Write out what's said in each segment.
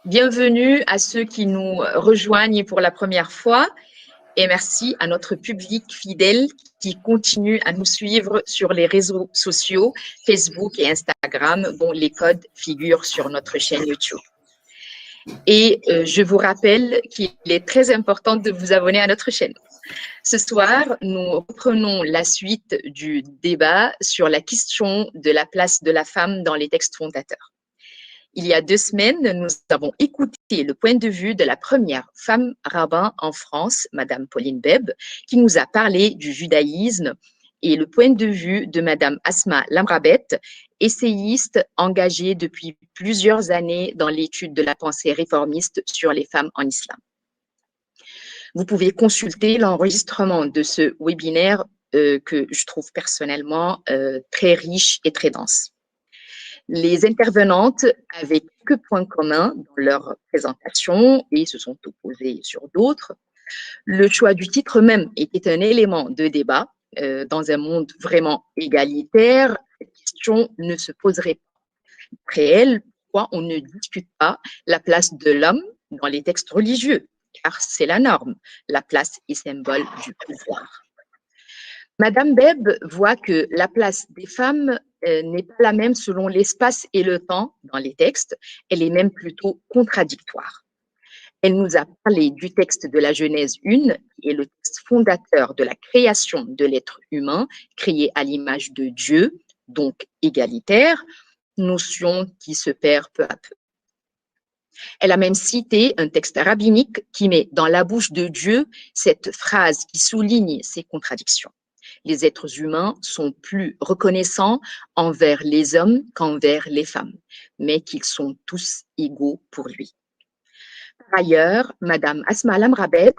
Bienvenue à ceux qui nous rejoignent pour la première fois et merci à notre public fidèle qui continue à nous suivre sur les réseaux sociaux, Facebook et Instagram, dont les codes figurent sur notre chaîne YouTube. Et je vous rappelle qu'il est très important de vous abonner à notre chaîne. Ce soir, nous reprenons la suite du débat sur la question de la place de la femme dans les textes fondateurs. Il y a 2 semaines, nous avons écouté le point de vue de la première femme rabbin en France, Madame Pauline Beb, qui nous a parlé du judaïsme, et le point de vue de Madame Asma Lamrabet, essayiste engagée depuis plusieurs années dans l'étude de la pensée réformiste sur les femmes en islam. Vous pouvez consulter l'enregistrement de ce webinaire que je trouve personnellement très riche et très dense. Les intervenantes avaient quelques points communs dans leur présentation et se sont opposées sur d'autres. Le choix du titre même était un élément de débat. Dans un monde vraiment égalitaire, cette question ne se poserait pas. Après elle, pourquoi on ne discute pas la place de l'homme dans les textes religieux? Car c'est la norme, la place est symbole du pouvoir. Madame Beb voit que la place des femmes n'est pas la même selon l'espace et le temps dans les textes, elle est même plutôt contradictoire. Elle nous a parlé du texte de la Genèse 1, qui est le texte fondateur de la création de l'être humain, créé à l'image de Dieu, donc égalitaire, notion qui se perd peu à peu. Elle a même cité un texte rabbinique qui met dans la bouche de Dieu cette phrase qui souligne ces contradictions. Les êtres humains sont plus reconnaissants envers les hommes qu'envers les femmes, mais qu'ils sont tous égaux pour lui. Par ailleurs, Madame Asma Lamrabet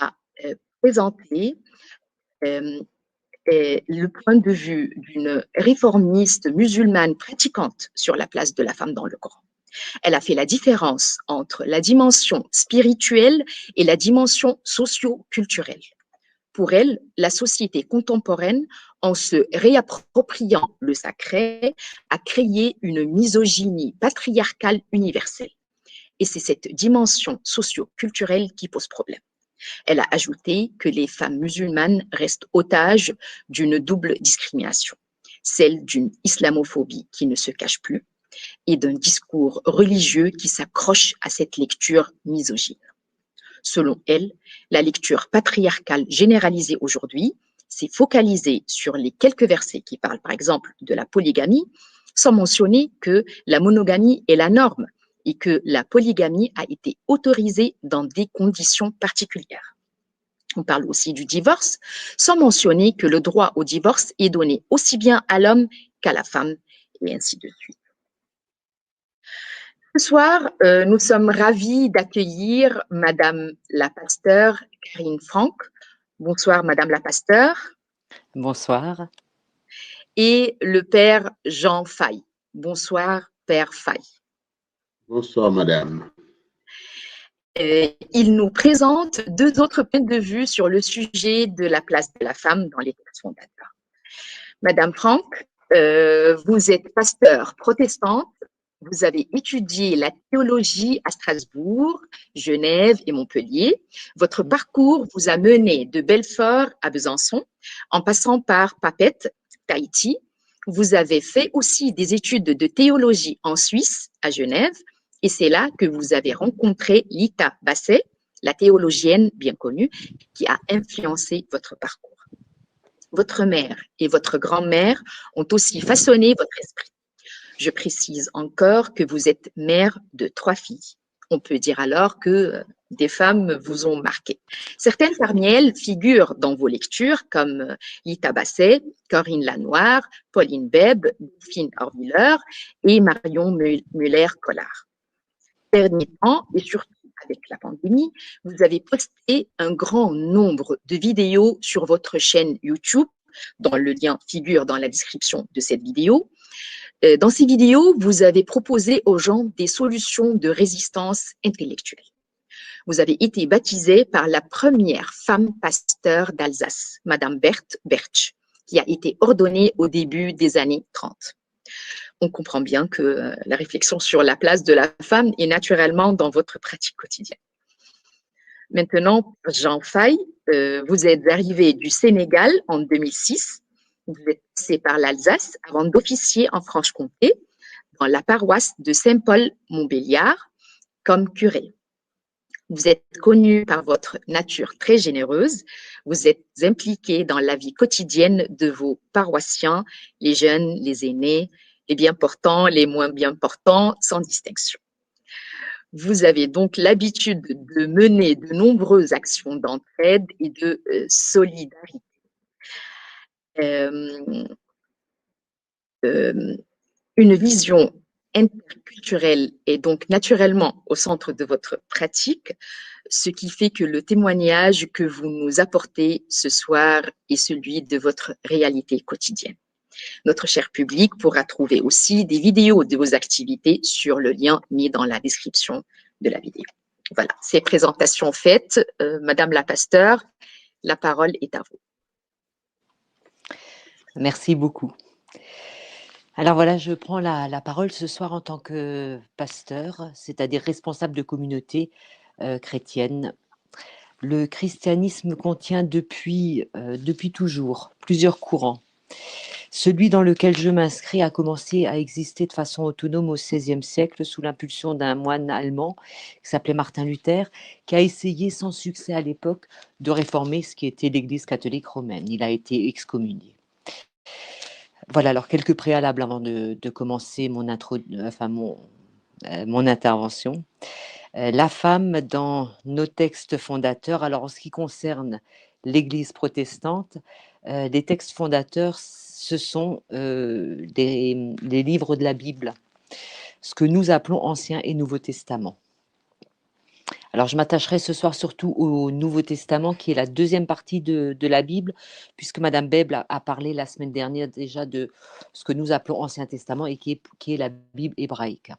a présenté le point de vue d'une réformiste musulmane pratiquante sur la place de la femme dans le Coran. Elle a fait la différence entre la dimension spirituelle et la dimension socio-culturelle. Pour elle, la société contemporaine, en se réappropriant le sacré, a créé une misogynie patriarcale universelle. Et c'est cette dimension socio-culturelle qui pose problème. Elle a ajouté que les femmes musulmanes restent otages d'une double discrimination, celle d'une islamophobie qui ne se cache plus et d'un discours religieux qui s'accroche à cette lecture misogyne. Selon elle, la lecture patriarcale généralisée aujourd'hui s'est focalisée sur les quelques versets qui parlent par exemple de la polygamie, sans mentionner que la monogamie est la norme et que la polygamie a été autorisée dans des conditions particulières. On parle aussi du divorce, sans mentionner que le droit au divorce est donné aussi bien à l'homme qu'à la femme, et ainsi de suite. Ce soir, nous sommes ravis d'accueillir Madame la pasteure Karine Franck. Bonsoir Madame la pasteure. Bonsoir. Et le père Jean Faye. Bonsoir Père Faye. Bonsoir Madame. Il nous présente 2 autres points de vue sur le sujet de la place de la femme dans les textes fondateurs. Madame Franck, vous êtes pasteur protestante. Vous avez étudié la théologie à Strasbourg, Genève et Montpellier. Votre parcours vous a mené de Belfort à Besançon, en passant par Papeete, Tahiti. Vous avez fait aussi des études de théologie en Suisse, à Genève, et c'est là que vous avez rencontré Lita Basset, la théologienne bien connue, qui a influencé votre parcours. Votre mère et votre grand-mère ont aussi façonné votre esprit. Je précise encore que vous êtes mère de 3 filles. On peut dire alors que des femmes vous ont marqué. Certaines parmi elles figurent dans vos lectures comme Lita Basset, Corinne Lanoir, Pauline Beb, Delphine Horviller et Marion Muller-Collard. Dernier temps, et surtout avec la pandémie, vous avez posté un grand nombre de vidéos sur votre chaîne YouTube, dont le lien figure dans la description de cette vidéo. Dans ces vidéos, vous avez proposé aux gens des solutions de résistance intellectuelle. Vous avez été baptisée par la première femme pasteur d'Alsace, Madame Berthe Bertsch, qui a été ordonnée au début des années 30. on comprend bien que la réflexion sur la place de la femme est naturellement dans votre pratique quotidienne. Maintenant, Jean Faye, vous êtes arrivé du Sénégal en 2006. Vous êtes passé par l'Alsace avant d'officier en Franche-Comté dans la paroisse de Saint-Paul-Montbéliard comme curé. Vous êtes connu par votre nature très généreuse. Vous êtes impliqué dans la vie quotidienne de vos paroissiens, les jeunes, les aînés, les bien portants, les moins bien portants, sans distinction. Vous avez donc l'habitude de mener de nombreuses actions d'entraide et de solidarité. Une vision interculturelle est donc naturellement au centre de votre pratique, ce qui fait que le témoignage que vous nous apportez ce soir est celui de votre réalité quotidienne. Notre cher public pourra trouver aussi des vidéos de vos activités sur le lien mis dans la description de la vidéo. Voilà, ces présentations faites, Madame la pasteur, la parole est à vous. Merci beaucoup. Alors voilà, je prends la parole ce soir en tant que pasteur, c'est-à-dire responsable de communauté chrétienne. Le christianisme contient depuis toujours plusieurs courants. Celui dans lequel je m'inscris a commencé à exister de façon autonome au XVIe siècle sous l'impulsion d'un moine allemand qui s'appelait Martin Luther, qui a essayé sans succès à l'époque de réformer ce qui était l'Église catholique romaine. Il a été excommunié. Voilà, alors quelques préalables avant de commencer mon intervention. La femme dans nos textes fondateurs, alors en ce qui concerne l'Église protestante, les textes fondateurs, ce sont les livres de la Bible, ce que nous appelons Ancien et Nouveau Testament. Alors, je m'attacherai ce soir surtout au Nouveau Testament, qui est la deuxième partie de la Bible, puisque Madame Bèble a parlé la semaine dernière déjà de ce que nous appelons Ancien Testament et qui est la Bible hébraïque.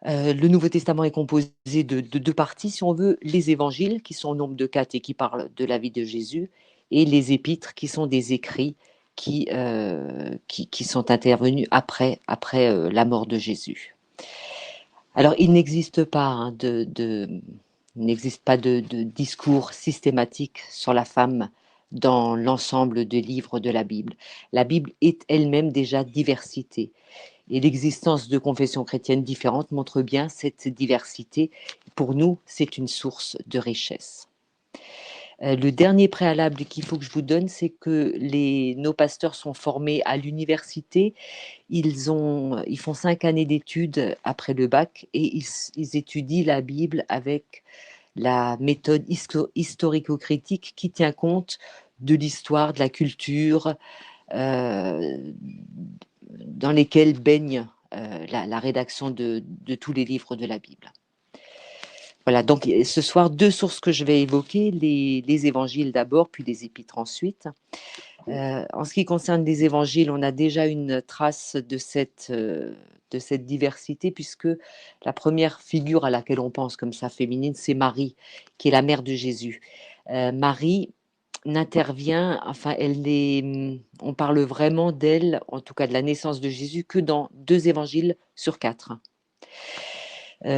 Le Nouveau Testament est composé de deux parties, si on veut, les évangiles, qui sont au nombre de 4 et qui parlent de la vie de Jésus, et les épîtres, qui sont des écrits qui sont intervenus après la mort de Jésus. Alors, il n'existe pas de discours systématique sur la femme dans l'ensemble des livres de la Bible. La Bible est elle-même déjà diversité. Et l'existence de confessions chrétiennes différentes montre bien cette diversité. Pour nous, c'est une source de richesse. Le dernier préalable qu'il faut que je vous donne, c'est que nos pasteurs sont formés à l'université. Ils font 5 années d'études après le bac et ils étudient la Bible avec la méthode historico-critique qui tient compte de l'histoire, de la culture, dans lesquelles baigne la rédaction de tous les livres de la Bible. Voilà, donc ce soir, 2 sources que je vais évoquer, les évangiles d'abord, puis les épîtres ensuite. En ce qui concerne les évangiles, on a déjà une trace de cette diversité, puisque la première figure à laquelle on pense comme ça féminine, c'est Marie, qui est la mère de Jésus. Marie n'intervient, on parle vraiment d'elle, en tout cas de la naissance de Jésus, que dans 2 évangiles sur 4.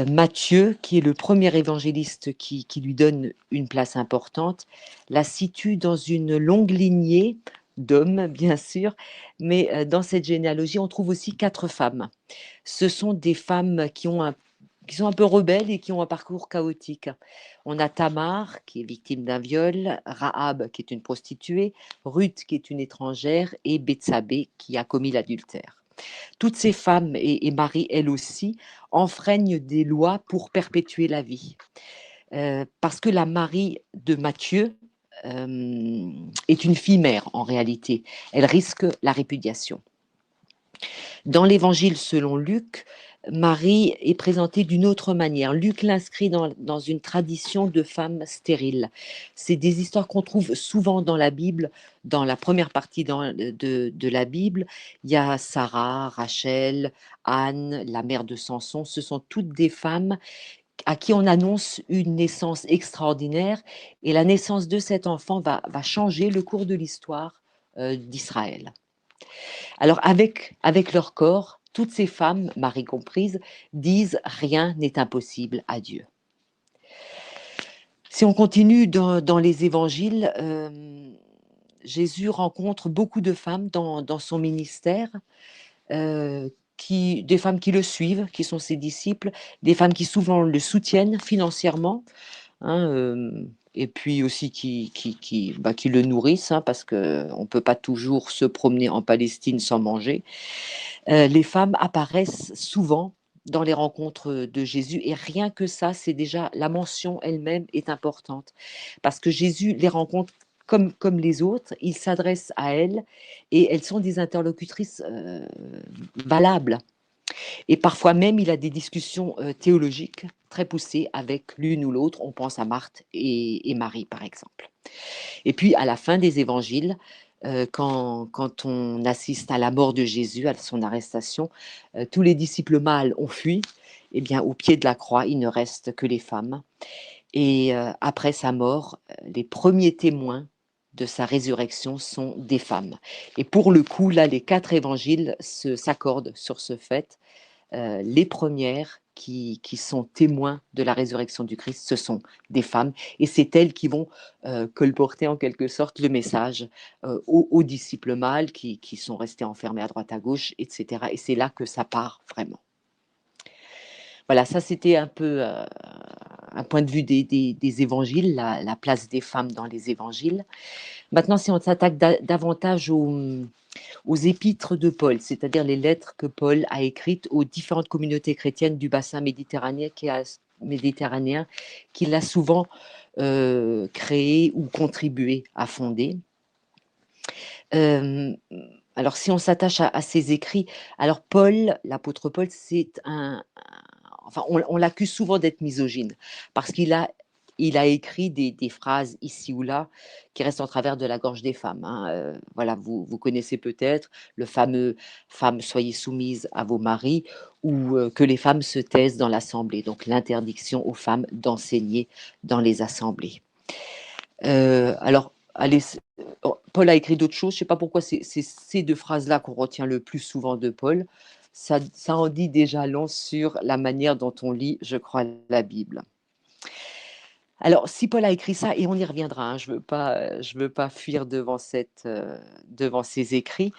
Matthieu, qui est le premier évangéliste qui lui donne une place importante, la situe dans une longue lignée d'hommes, bien sûr, mais dans cette généalogie, on trouve aussi 4 femmes. Ce sont des femmes qui sont un peu rebelles et qui ont un parcours chaotique. On a Tamar, qui est victime d'un viol, Rahab, qui est une prostituée, Ruth, qui est une étrangère, et Bethsabée, qui a commis l'adultère. Toutes ces femmes, et Marie elle aussi, enfreignent des lois pour perpétuer la vie. Parce que la Marie de Matthieu est une fille mère en réalité. Elle risque la répudiation. Dans l'évangile selon Luc, Marie est présentée d'une autre manière. Luc l'inscrit dans une tradition de femmes stériles. C'est des histoires qu'on trouve souvent dans la Bible. Dans la première partie de la Bible, il y a Sarah, Rachel, Anne, la mère de Samson. Ce sont toutes des femmes à qui on annonce une naissance extraordinaire. Et la naissance de cet enfant va changer le cours de l'histoire d'Israël. Alors avec leur corps, toutes ces femmes, Marie comprise, disent rien n'est impossible à Dieu. Si on continue dans les évangiles, Jésus rencontre beaucoup de femmes dans son ministère, des femmes qui le suivent, qui sont ses disciples, des femmes qui souvent le soutiennent financièrement, hein, et puis aussi qui le nourrissent, hein, parce qu'on ne peut pas toujours se promener en Palestine sans manger. Les femmes apparaissent souvent dans les rencontres de Jésus, et rien que ça, c'est déjà, la mention elle-même est importante, parce que Jésus les rencontre comme les autres, il s'adresse à elles, et elles sont des interlocutrices valables. Et parfois même, il a des discussions théologiques très poussées avec l'une ou l'autre. On pense à Marthe et Marie, par exemple. Et puis, à la fin des évangiles, quand on assiste à la mort de Jésus, à son arrestation, tous les disciples mâles ont fui. Eh bien, au pied de la croix, il ne reste que les femmes. Et après sa mort, les premiers témoins de sa résurrection sont des femmes. Et pour le coup, là, les 4 évangiles s'accordent sur ce fait. Les premières qui sont témoins de la résurrection du Christ, ce sont des femmes, et c'est elles qui vont colporter en quelque sorte le message aux disciples mâles qui sont restés enfermés à droite à gauche, etc. Et c'est là que ça part vraiment. Voilà, ça c'était un peu un point de vue des évangiles, la place des femmes dans les évangiles. Maintenant, si on s'attaque davantage aux épîtres de Paul, c'est-à-dire les lettres que Paul a écrites aux différentes communautés chrétiennes du bassin méditerranéen qu'il a souvent créé ou contribué à fonder. Alors, si on s'attache à ces écrits, alors Paul, l'apôtre Paul, on l'accuse souvent d'être misogyne, parce qu'il a écrit des phrases ici ou là qui restent en travers de la gorge des femmes, hein. Voilà, vous connaissez peut-être le fameux « Femmes, soyez soumises à vos maris » ou que les femmes se taisent dans l'assemblée, donc l'interdiction aux femmes d'enseigner dans les assemblées. Alors, allez, Paul a écrit d'autres choses, je ne sais pas pourquoi c'est ces 2 phrases-là qu'on retient le plus souvent de Paul. Ça en dit déjà long sur la manière dont on lit, je crois, la Bible. Alors, si Paul a écrit ça, et on y reviendra, hein, je veux pas fuir devant ces écrits,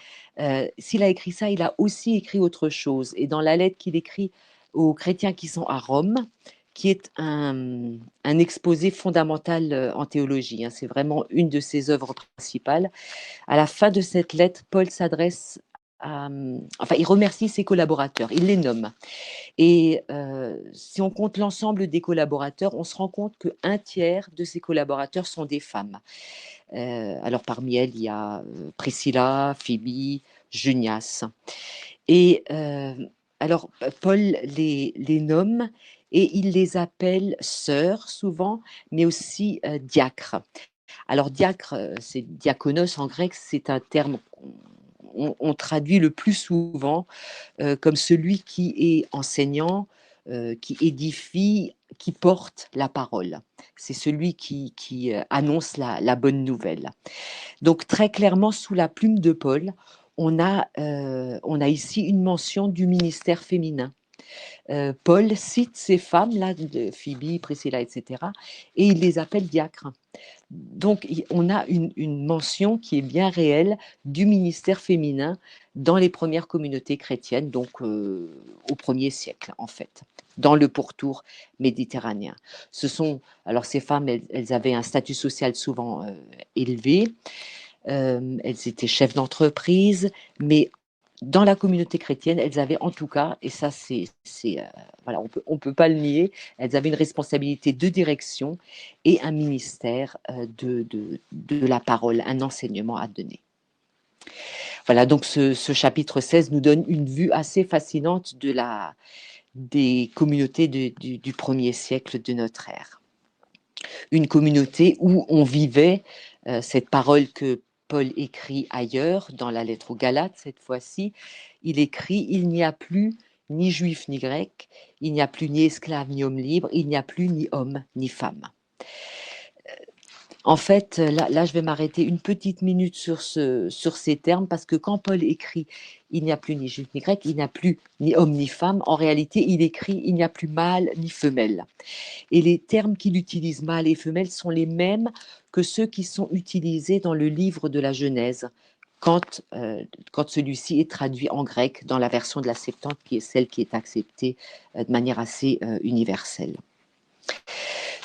s'il a écrit ça, il a aussi écrit autre chose. Et dans la lettre qu'il écrit aux chrétiens qui sont à Rome, qui est un exposé fondamental en théologie, hein, c'est vraiment une de ses œuvres principales. À la fin de cette lettre, Paul s'adresse il remercie ses collaborateurs, il les nomme. Et si on compte l'ensemble des collaborateurs, on se rend compte qu'un tiers de ces collaborateurs sont des femmes. Alors parmi elles, il y a Priscilla, Phoebe, Junias. Et alors Paul les nomme et il les appelle sœurs souvent, mais aussi diacres. Alors diacre, c'est diakonos en grec, c'est un terme on traduit le plus souvent comme celui qui est enseignant, qui édifie, qui porte la parole. C'est celui qui annonce la bonne nouvelle. Donc très clairement, sous la plume de Paul, on a ici une mention du ministère féminin. Paul cite ces femmes-là, Phoebe, Priscilla, etc., et il les appelle diacres. Donc, on a une mention qui est bien réelle du ministère féminin dans les premières communautés chrétiennes, donc au 1er siècle, en fait, dans le pourtour méditerranéen. Alors ces femmes, elles avaient un statut social souvent élevé, elles étaient chefs d'entreprise, mais dans la communauté chrétienne, elles avaient en tout cas, et ça voilà, on peut pas le nier, elles avaient une responsabilité de direction et un ministère de la parole, un enseignement à donner. Voilà, donc ce chapitre 16 nous donne une vue assez fascinante des communautés du 1er siècle de notre ère. Une communauté où on vivait cette parole que Paul écrit ailleurs, dans la lettre aux Galates cette fois-ci. Il écrit « Il n'y a plus ni juif ni grec, il n'y a plus ni esclave ni homme libre, il n'y a plus ni homme ni femme ». En fait, là, je vais m'arrêter une petite minute sur ces termes, parce que quand Paul écrit il n'y a plus ni juif ni grec, il n'y a plus ni homme ni femme, en réalité, il écrit il n'y a plus mâle ni femelle. Et les termes qu'il utilise, mâle et femelle, sont les mêmes que ceux qui sont utilisés dans le livre de la Genèse, quand celui-ci est traduit en grec dans la version de la Septante, qui est celle qui est acceptée de manière assez universelle.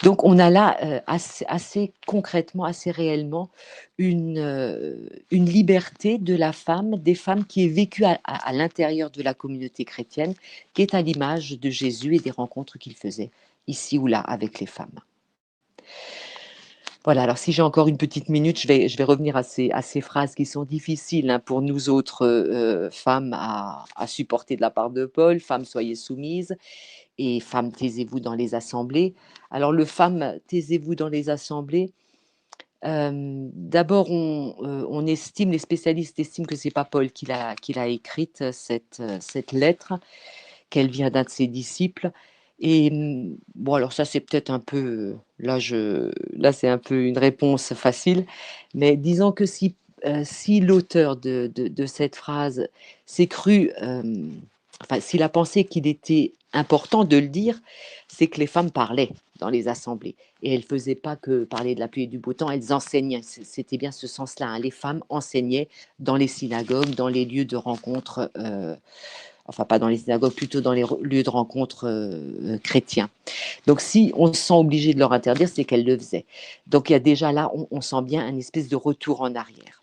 Donc on a là assez concrètement, assez réellement, une liberté de la femme, des femmes, qui est vécue à l'intérieur de la communauté chrétienne, qui est à l'image de Jésus et des rencontres qu'il faisait ici ou là avec les femmes. Voilà, alors si j'ai encore une petite minute, je vais revenir à ces phrases qui sont difficiles, hein, pour nous autres femmes à supporter de la part de Paul. Femmes, soyez soumises, et femmes, taisez-vous dans les assemblées. Alors le femme, taisez-vous dans les assemblées. D'abord, les spécialistes estiment que c'est pas Paul qui l'a écrite, cette lettre, qu'elle vient d'un de ses disciples. Et bon, alors ça, c'est peut-être un peu, là, c'est un peu une réponse facile, mais disons que si l'auteur de cette phrase s'est cru, enfin, s'il a pensé qu'il était important de le dire, c'est que les femmes parlaient dans les assemblées. Et elles ne faisaient pas que parler de la pluie et du beau temps, elles enseignaient. C'était bien ce sens-là, hein. Les femmes enseignaient dans les synagogues, dans les lieux de rencontre, enfin pas dans les synagogues, plutôt dans les lieux de rencontre chrétiens. Donc si on se sent obligé de leur interdire, c'est qu'elles le faisaient. Donc il y a déjà là, on sent bien un espèce de retour en arrière.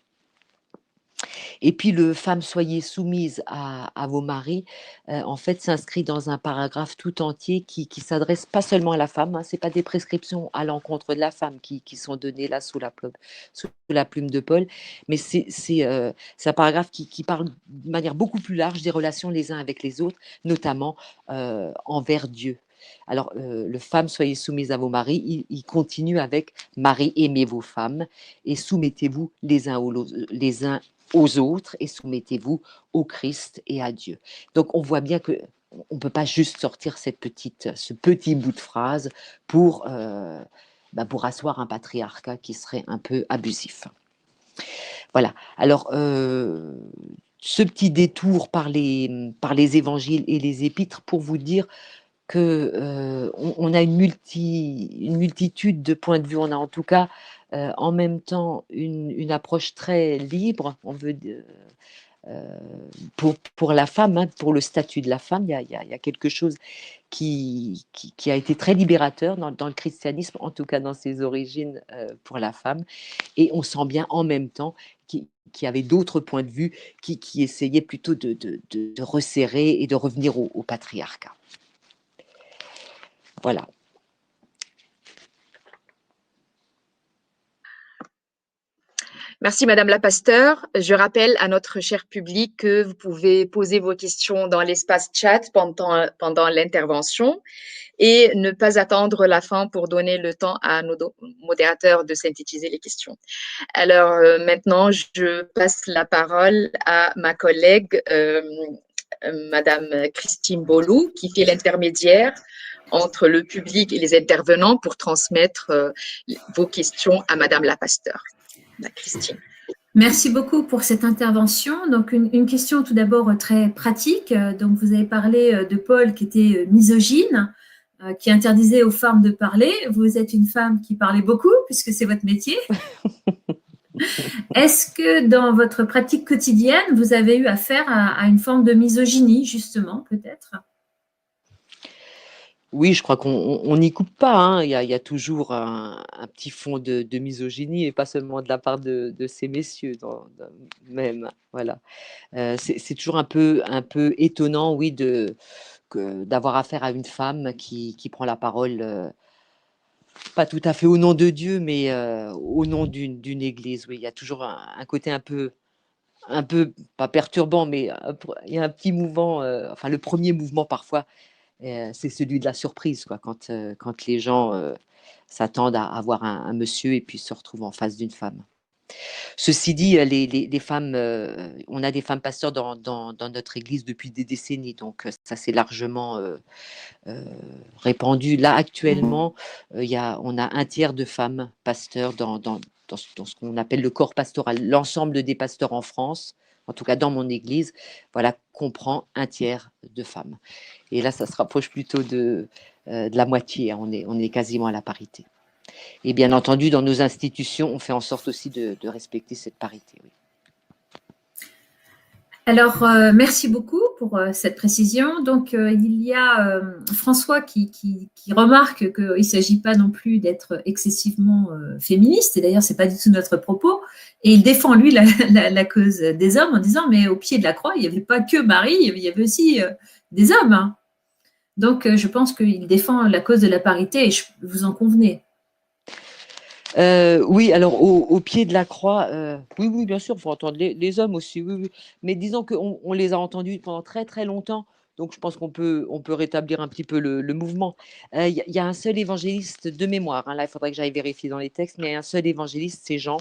Et puis le femme, soyez soumise à vos maris, en fait, s'inscrit dans un paragraphe tout entier qui s'adresse pas seulement à la femme, hein, c'est pas des prescriptions à l'encontre de la femme qui sont données là sous la plume de Paul, mais c'est un paragraphe qui parle de manière beaucoup plus large des relations les uns avec les autres, notamment envers Dieu. Alors, le femme, soyez soumise à vos maris, il continue avec Marie, aimez vos femmes et soumettez-vous les uns aux autres et soumettez-vous au Christ et à Dieu. Donc on voit bien que on ne peut pas juste sortir ce petit bout de phrase pour asseoir un patriarcat qui serait un peu abusif. Voilà. Alors, ce petit détour par les évangiles et les épîtres pour vous dire que on a une multitude de points de vue. On a en tout cas en même temps une approche très libre, on veut pour la femme, hein, pour le statut de la femme. Il y a quelque chose qui a été très libérateur dans le christianisme, en tout cas dans ses origines, pour la femme. Et on sent bien en même temps qu'il y avait d'autres points de vue qui essayaient plutôt de resserrer et de revenir au patriarcat. Voilà. Merci Madame la Pasteur. Je rappelle à notre cher public que vous pouvez poser vos questions dans l'espace chat pendant l'intervention et ne pas attendre la fin pour donner le temps à nos modérateurs de synthétiser les questions. Alors maintenant, je passe la parole à ma collègue Madame Christine Bolou, qui fait l'intermédiaire entre le public et les intervenants pour transmettre vos questions à Madame la Pasteur. Christine. Merci beaucoup pour cette intervention. Donc, une question tout d'abord très pratique. Donc, vous avez parlé de Paul qui était misogyne, qui interdisait aux femmes de parler. Vous êtes une femme qui parlait beaucoup, puisque c'est votre métier. Est-ce que dans votre pratique quotidienne, vous avez eu affaire à une forme de misogynie, justement, peut-être ? Oui, je crois qu'on n'y coupe pas, hein. Il y a toujours un petit fond de misogynie, et pas seulement de la part de ces messieurs même. Voilà. C'est toujours un peu étonnant, oui, d'avoir affaire à une femme qui prend la parole, pas tout à fait au nom de Dieu, mais au nom d'une église. Oui, il y a toujours un côté un peu pas perturbant, mais il y a un petit mouvement, enfin le premier mouvement parfois, c'est celui de la surprise, quoi, quand les gens s'attendent à avoir un monsieur et puis se retrouvent en face d'une femme. Ceci dit, les femmes, on a des femmes pasteurs dans notre église depuis des décennies, donc ça c'est largement répandu. Là, actuellement, on a un tiers de femmes pasteurs dans ce qu'on appelle le corps pastoral. L'ensemble des pasteurs en France, en tout cas dans mon église, voilà, comprend un tiers de femmes. Et là, ça se rapproche plutôt de la moitié, hein. On est quasiment à la parité. Et bien entendu, dans nos institutions, on fait en sorte aussi de respecter cette parité. Oui. Alors, merci beaucoup pour cette précision. Donc, il y a François qui remarque qu'il ne s'agit pas non plus d'être excessivement féministe, et d'ailleurs, ce n'est pas du tout notre propos, et il défend, lui, la cause des hommes en disant, mais au pied de la croix, il n'y avait pas que Marie, il y avait aussi des hommes, hein. Donc, je pense qu'il défend la cause de la parité, et vous en convenez. Oui, alors au pied de la croix, oui, bien sûr, il faut entendre les hommes aussi, oui. Mais disons qu'on les a entendus pendant très très longtemps, donc je pense qu'on peut rétablir un petit peu le mouvement. Il y a un seul évangéliste de mémoire, hein, là il faudrait que j'aille vérifier dans les textes, mais un seul évangéliste, c'est Jean,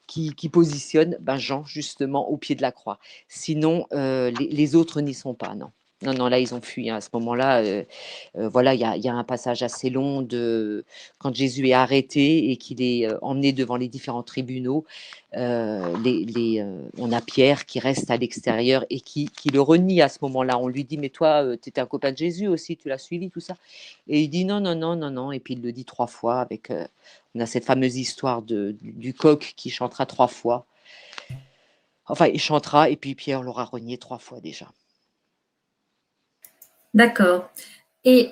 qui positionne Jean justement au pied de la croix. Sinon, les autres n'y sont pas, non. Non, là, ils ont fui, hein. À ce moment-là, voilà, il y a un passage assez long quand Jésus est arrêté et qu'il est emmené devant les différents tribunaux. On a Pierre qui reste à l'extérieur et qui le renie à ce moment-là. On lui dit, mais toi, tu étais un copain de Jésus aussi, tu l'as suivi, tout ça. Et il dit, non. Et puis il le dit 3 fois. On a cette fameuse histoire du coq qui chantera 3 fois. Enfin, il chantera et puis Pierre l'aura renié 3 fois déjà. D'accord. Et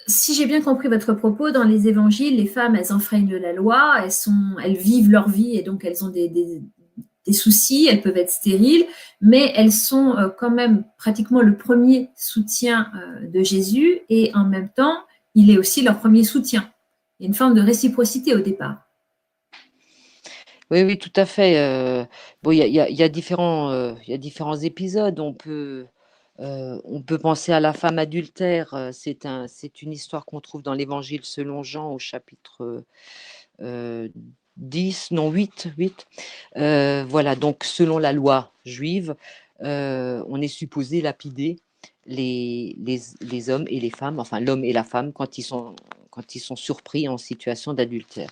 si j'ai bien compris votre propos, dans les évangiles, les femmes, elles enfreignent la loi, elles vivent leur vie et donc elles ont des soucis, elles peuvent être stériles, mais elles sont quand même pratiquement le premier soutien de Jésus et en même temps, il est aussi leur premier soutien. Il y a une forme de réciprocité au départ. Oui, tout à fait. Bon, il y a différents épisodes. On peut penser à la femme adultère. C'est une histoire qu'on trouve dans l'Évangile selon Jean au chapitre 10, non 8. Voilà, donc selon la loi juive, on est supposé lapider les hommes et les femmes, enfin l'homme et la femme, quand ils sont surpris en situation d'adultère.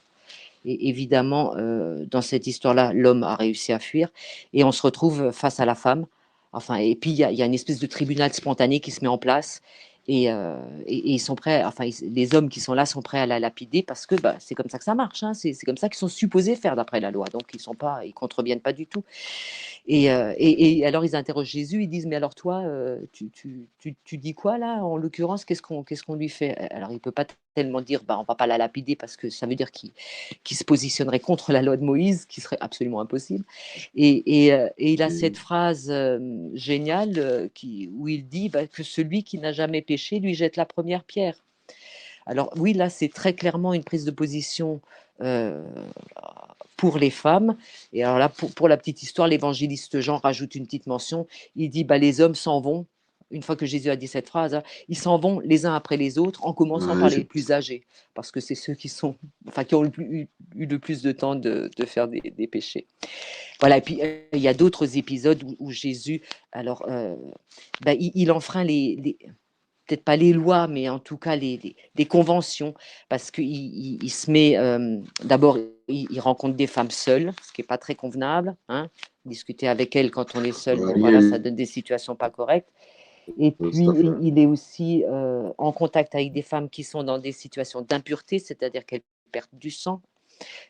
Et évidemment, dans cette histoire-là, l'homme a réussi à fuir et on se retrouve face à la femme. Enfin, et puis il y a une espèce de tribunal spontané qui se met en place et ils sont prêts. Enfin, les hommes qui sont là sont prêts à la lapider parce que c'est comme ça que ça marche, hein. C'est comme ça qu'ils sont supposés faire d'après la loi. Donc ils contreviennent pas du tout. Et alors ils interrogent Jésus, ils disent, mais alors toi, tu dis quoi là, en l'occurrence, qu'est-ce qu'on lui fait? Alors il peut pas tellement dire, on va pas la lapider parce que ça veut dire qu'il se positionnerait contre la loi de Moïse, qui serait absolument impossible. Et il a cette phrase géniale où il dit que celui qui n'a jamais péché lui jette la première pierre. Alors oui, là c'est très clairement une prise de position pour les femmes. Et alors là, pour la petite histoire, l'évangéliste Jean rajoute une petite mention. Il dit, les hommes s'en vont. Une fois que Jésus a dit cette phrase, hein, ils s'en vont les uns après les autres, en commençant par les plus âgés, parce que c'est ceux qui ont eu le plus de temps de faire des péchés. Voilà. Et puis il y a d'autres épisodes où Jésus, alors, il enfreint peut-être pas les lois, mais en tout cas les conventions, parce qu'il se met, d'abord, il rencontre des femmes seules, ce qui n'est pas très convenable, hein. Discuter avec elles quand on est seul, voilà, ça donne des situations pas correctes. Et puis, il est aussi en contact avec des femmes qui sont dans des situations d'impureté, c'est-à-dire qu'elles perdent du sang,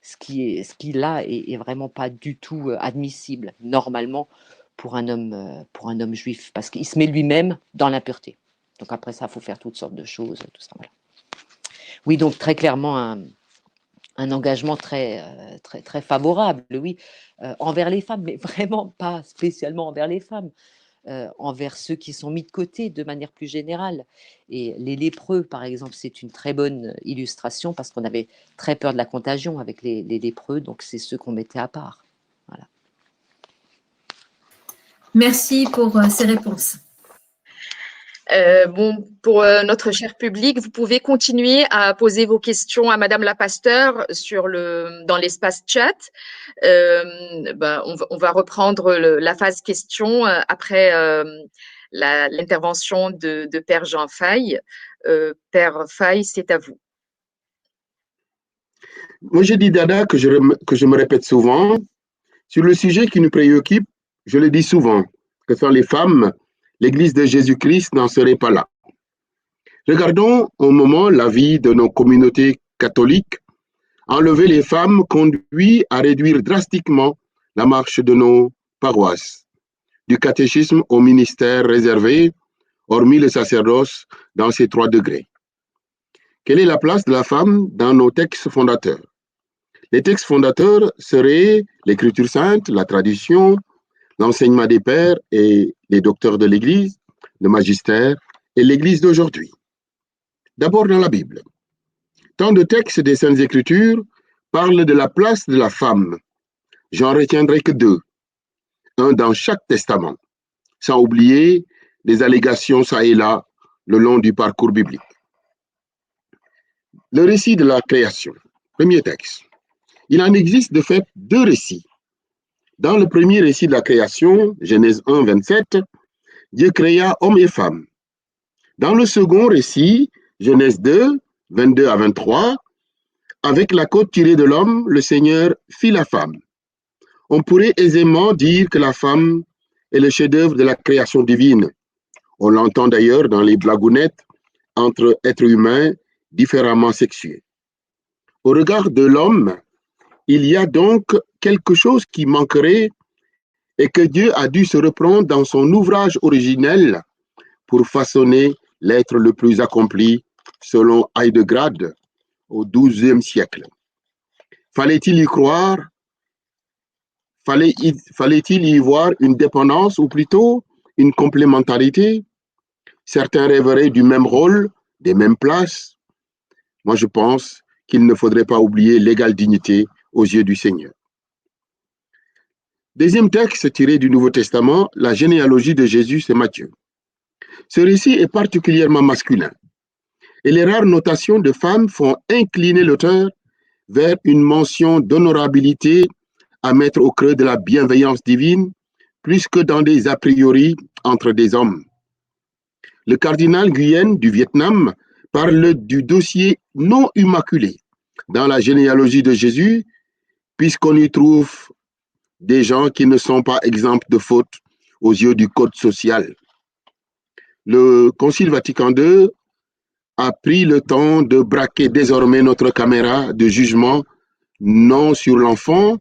ce qui là est vraiment pas du tout admissible, normalement, pour un homme juif, parce qu'il se met lui-même dans l'impureté. Donc après ça, il faut faire toutes sortes de choses, tout ça. Voilà. Oui, donc très clairement un engagement très favorable, oui, envers les femmes, mais vraiment pas spécialement envers les femmes, envers ceux qui sont mis de côté de manière plus générale. Et les lépreux, par exemple, c'est une très bonne illustration parce qu'on avait très peur de la contagion avec les lépreux, donc c'est ceux qu'on mettait à part. Voilà. Merci pour ces réponses. Bon, pour notre cher public, vous pouvez continuer à poser vos questions à Madame la pasteur dans l'espace chat. On va reprendre la phase questions après l'intervention de Père Jean Faye. Père Faye, c'est à vous. Moi, je dis, Dada, que je me répète souvent, sur le sujet qui nous préoccupe, je le dis souvent, que sont les femmes, l'Église de Jésus-Christ n'en serait pas là. Regardons au moment la vie de nos communautés catholiques. Enlever les femmes conduit à réduire drastiquement la marche de nos paroisses, du catéchisme au ministère réservé, hormis le sacerdoce dans ces 3 degrés. Quelle est la place de la femme dans nos textes fondateurs? Les textes fondateurs seraient l'Écriture sainte, la tradition, l'enseignement des pères et les docteurs de l'Église, le magistère et l'Église d'aujourd'hui. D'abord dans la Bible. Tant de textes des Saintes Écritures parlent de la place de la femme. J'en retiendrai que 2, un dans chaque testament, sans oublier des allégations ça et là le long du parcours biblique. Le récit de la création, premier texte. Il en existe de fait 2 récits. Dans le premier récit de la création, Genèse 1, 27, Dieu créa hommes et femmes. Dans le second récit, Genèse 2, 22 à 23, avec la côte tirée de l'homme, le Seigneur fit la femme. On pourrait aisément dire que la femme est le chef-d'œuvre de la création divine. On l'entend d'ailleurs dans les blagounettes entre êtres humains différemment sexués. Au regard de l'homme, il y a donc quelque chose qui manquerait et que Dieu a dû se reprendre dans son ouvrage originel pour façonner l'être le plus accompli selon Heidegger au XIIe siècle. Fallait-il y croire? Fallait-il y voir une dépendance ou plutôt une complémentarité? Certains rêveraient du même rôle, des mêmes places. Moi, je pense qu'il ne faudrait pas oublier l'égale dignité aux yeux du Seigneur. Deuxième texte tiré du Nouveau Testament, la généalogie de Jésus, c'est Matthieu. Ce récit est particulièrement masculin et les rares notations de femmes font incliner l'auteur vers une mention d'honorabilité à mettre au creux de la bienveillance divine, plus que dans des a priori entre des hommes. Le cardinal Nguyen du Vietnam parle du dossier non immaculé dans la généalogie de Jésus, puisqu'on y trouve des gens qui ne sont pas exempts de faute aux yeux du code social. Le Concile Vatican II a pris le temps de braquer désormais notre caméra de jugement, non sur l'enfant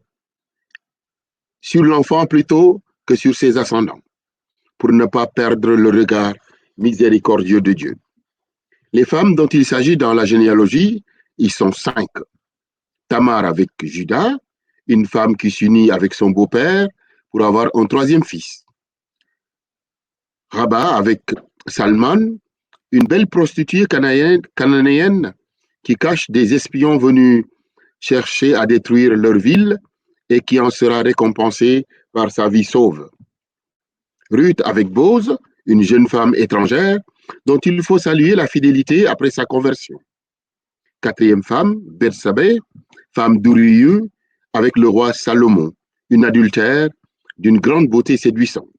plutôt que sur ses ascendants, pour ne pas perdre le regard miséricordieux de Dieu. Les femmes dont il s'agit dans la généalogie, ils sont 5. Tamar avec Judas, une femme qui s'unit avec son beau-père pour avoir un 3e fils. Rabat avec Salman, une belle prostituée cananéenne qui cache des espions venus chercher à détruire leur ville et qui en sera récompensée par sa vie sauve. Ruth avec Boz, une jeune femme étrangère dont il faut saluer la fidélité après sa conversion. 4e femme, Bersabée, femme d'Uriu, avec le roi Salomon, une adultère d'une grande beauté séduisante.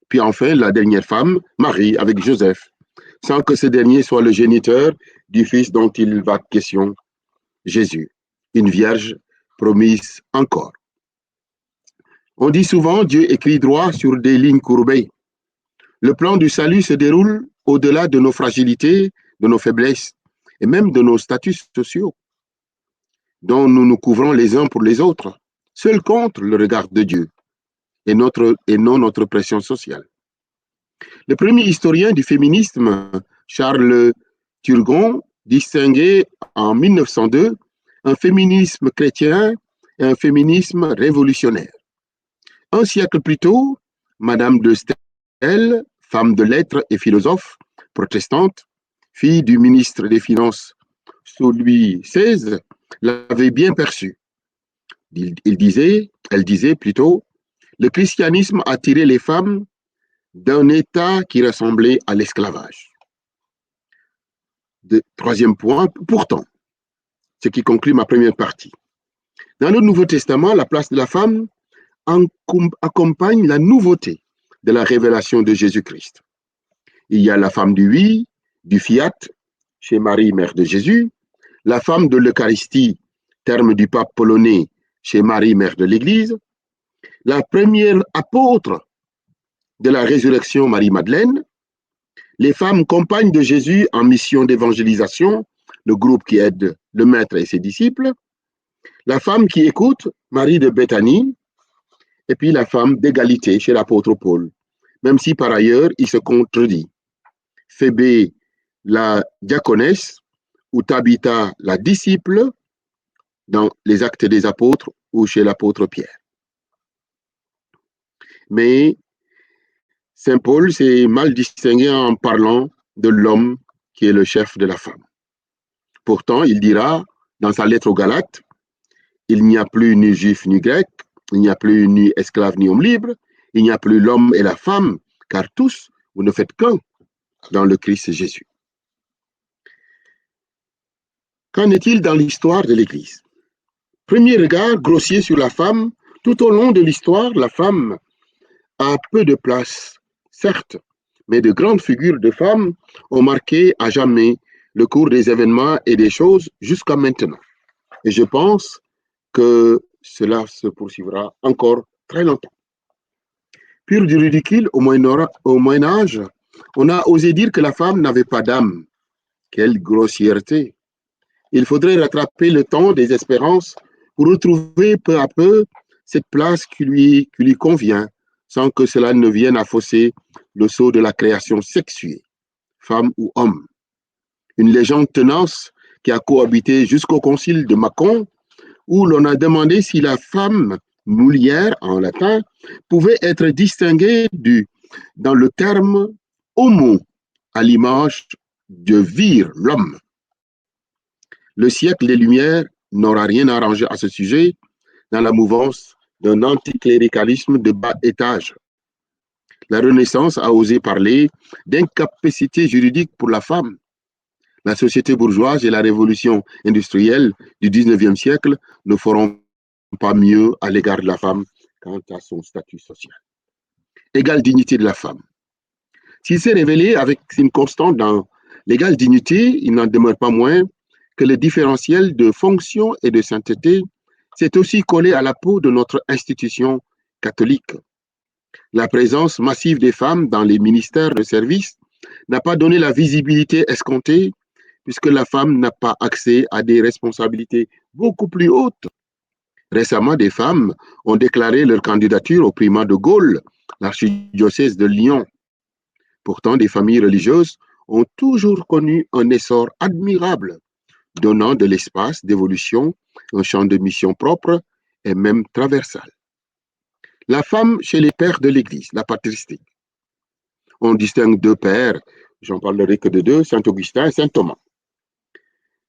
Puis enfin, la dernière femme, Marie, avec Joseph, sans que ce dernier soit le géniteur du fils dont il va question, Jésus, une vierge promise encore. On dit souvent Dieu écrit droit sur des lignes courbées. Le plan du salut se déroule au-delà de nos fragilités, de nos faiblesses et même de nos statuts sociaux, dont nous nous couvrons les uns pour les autres. Seul compte le regard de Dieu et non notre pression sociale. Le premier historien du féminisme, Charles Turgon, distinguait en 1902 un féminisme chrétien et un féminisme révolutionnaire. Un siècle plus tôt, Madame de Staël, femme de lettres et philosophe, protestante, fille du ministre des Finances sous Louis XVI, l'avait bien perçu. Elle disait plutôt, le christianisme a tiré les femmes d'un État qui ressemblait à l'esclavage. Troisième point, pourtant, ce qui conclut ma première partie. Dans le Nouveau Testament, la place de la femme accompagne la nouveauté de la révélation de Jésus-Christ. Il y a la femme du oui, du fiat, chez Marie, mère de Jésus, la femme de l'Eucharistie, terme du pape polonais, chez Marie, mère de l'Église, la première apôtre de la résurrection, Marie-Madeleine, les femmes compagnes de Jésus en mission d'évangélisation, le groupe qui aide le maître et ses disciples, la femme qui écoute, Marie de Béthanie, et puis la femme d'égalité chez l'apôtre Paul, même si par ailleurs il se contredit. Phébé, la diaconesse, ou Tabitha, la disciple, dans les Actes des Apôtres ou chez l'apôtre Pierre. Mais Saint Paul s'est mal distingué en parlant de l'homme qui est le chef de la femme. Pourtant, il dira dans sa lettre aux Galates, il n'y a plus ni juif ni grec, il n'y a plus ni esclave ni homme libre, il n'y a plus l'homme et la femme, car tous, vous ne faites qu'un dans le Christ Jésus. Qu'en est-il dans l'histoire de l'Église? Premier regard grossier sur la femme, tout au long de l'histoire, la femme a peu de place, certes, mais de grandes figures de femmes ont marqué à jamais le cours des événements et des choses jusqu'à maintenant. Et je pense que cela se poursuivra encore très longtemps. Pur du ridicule, au Moyen Âge, on a osé dire que la femme n'avait pas d'âme. Quelle grossièreté! Il faudrait rattraper le temps des espérances pour retrouver peu à peu cette place qui lui convient, sans que cela ne vienne à fausser le sceau de la création sexuée, femme ou homme. Une légende tenace qui a cohabité jusqu'au concile de Mâcon, où l'on a demandé si la femme, mulier en latin, pouvait être distinguée dans le terme homo, à l'image de vir, l'homme. Le siècle des Lumières n'aura rien arrangé à ce sujet dans la mouvance d'un anticléricalisme de bas étage. La Renaissance a osé parler d'incapacité juridique pour la femme. La société bourgeoise et la révolution industrielle du 19e siècle ne feront pas mieux à l'égard de la femme quant à son statut social. Égale dignité de la femme. S'il s'est révélé avec une constante dans l'égale dignité, il n'en demeure pas moins que le différentiel de fonction et de sainteté s'est aussi collé à la peau de notre institution catholique. La présence massive des femmes dans les ministères de service n'a pas donné la visibilité escomptée, puisque la femme n'a pas accès à des responsabilités beaucoup plus hautes. Récemment, des femmes ont déclaré leur candidature au primat de Gaulle, l'archidiocèse de Lyon. Pourtant, des familles religieuses ont toujours connu un essor admirable, donnant de l'espace d'évolution, un champ de mission propre et même traversal. La femme chez les pères de l'Église, la patristique. On distingue deux pères, j'en parlerai que de deux, Saint Augustin et Saint Thomas.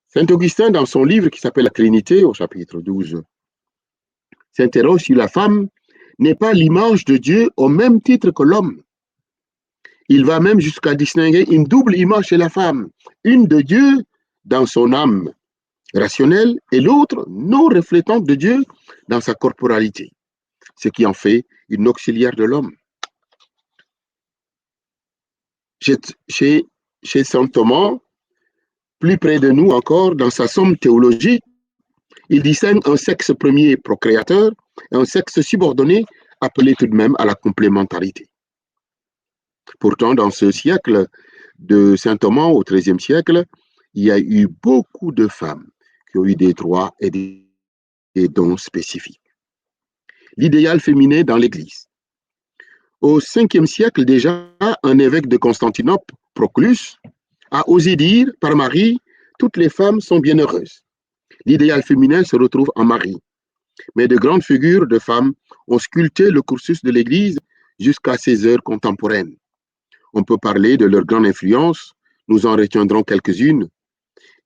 Saint Augustin, dans son livre qui s'appelle La Trinité, au chapitre 12, s'interroge si la femme n'est pas l'image de Dieu au même titre que l'homme. Il va même jusqu'à distinguer une double image chez la femme, une de Dieu dans son âme rationnelle et l'autre non reflétante de Dieu dans sa corporalité, ce qui en fait une auxiliaire de l'homme. Chez saint Thomas, plus près de nous encore, dans sa somme théologique, il distingue un sexe premier procréateur et un sexe subordonné appelé tout de même à la complémentarité. Pourtant, dans ce siècle de saint Thomas, au XIIIe siècle, il y a eu beaucoup de femmes qui ont eu des droits et des dons spécifiques. L'idéal féminin dans l'Église. Au Ve siècle déjà, un évêque de Constantinople, Proclus, a osé dire par Marie, toutes les femmes sont bienheureuses. L'idéal féminin se retrouve en Marie. Mais de grandes figures de femmes ont sculpté le cursus de l'Église jusqu'à ces heures contemporaines. On peut parler de leur grande influence, nous en retiendrons quelques-unes,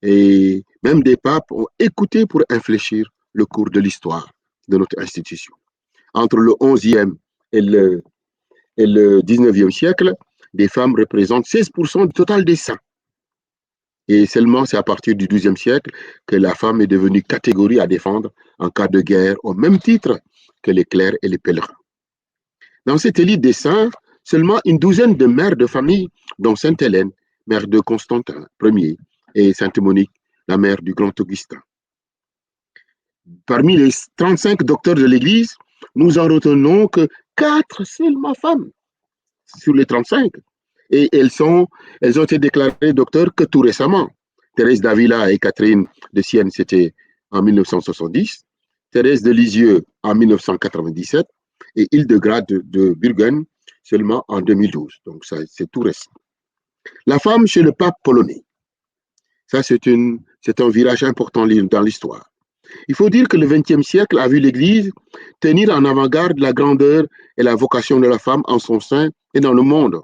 et même des papes ont écouté pour infléchir le cours de l'histoire de notre institution. Entre le XIe et et le 19e siècle, les femmes représentent 16% du total des saints. Et seulement c'est à partir du XIIe siècle que la femme est devenue catégorie à défendre en cas de guerre, au même titre que les clercs et les pèlerins. Dans cette élite des saints, seulement une douzaine de mères de famille, dont Sainte Hélène, mère de Constantin Ier, et Sainte Monique, la mère du grand Augustin. Parmi les 35 docteurs de l'Église, nous en retenons que 4 seulement femmes sur les 35. Et elles ont été déclarées docteurs que tout récemment. Thérèse d'Avila et Catherine de Sienne, c'était en 1970. Thérèse de Lisieux en 1997. Et Hildegarde de Burgen seulement en 2012. Donc, ça, c'est tout récent. La femme chez le pape polonais. Ça, c'est un virage important dans l'histoire. Il faut dire que le XXe siècle a vu l'Église tenir en avant-garde la grandeur et la vocation de la femme en son sein et dans le monde.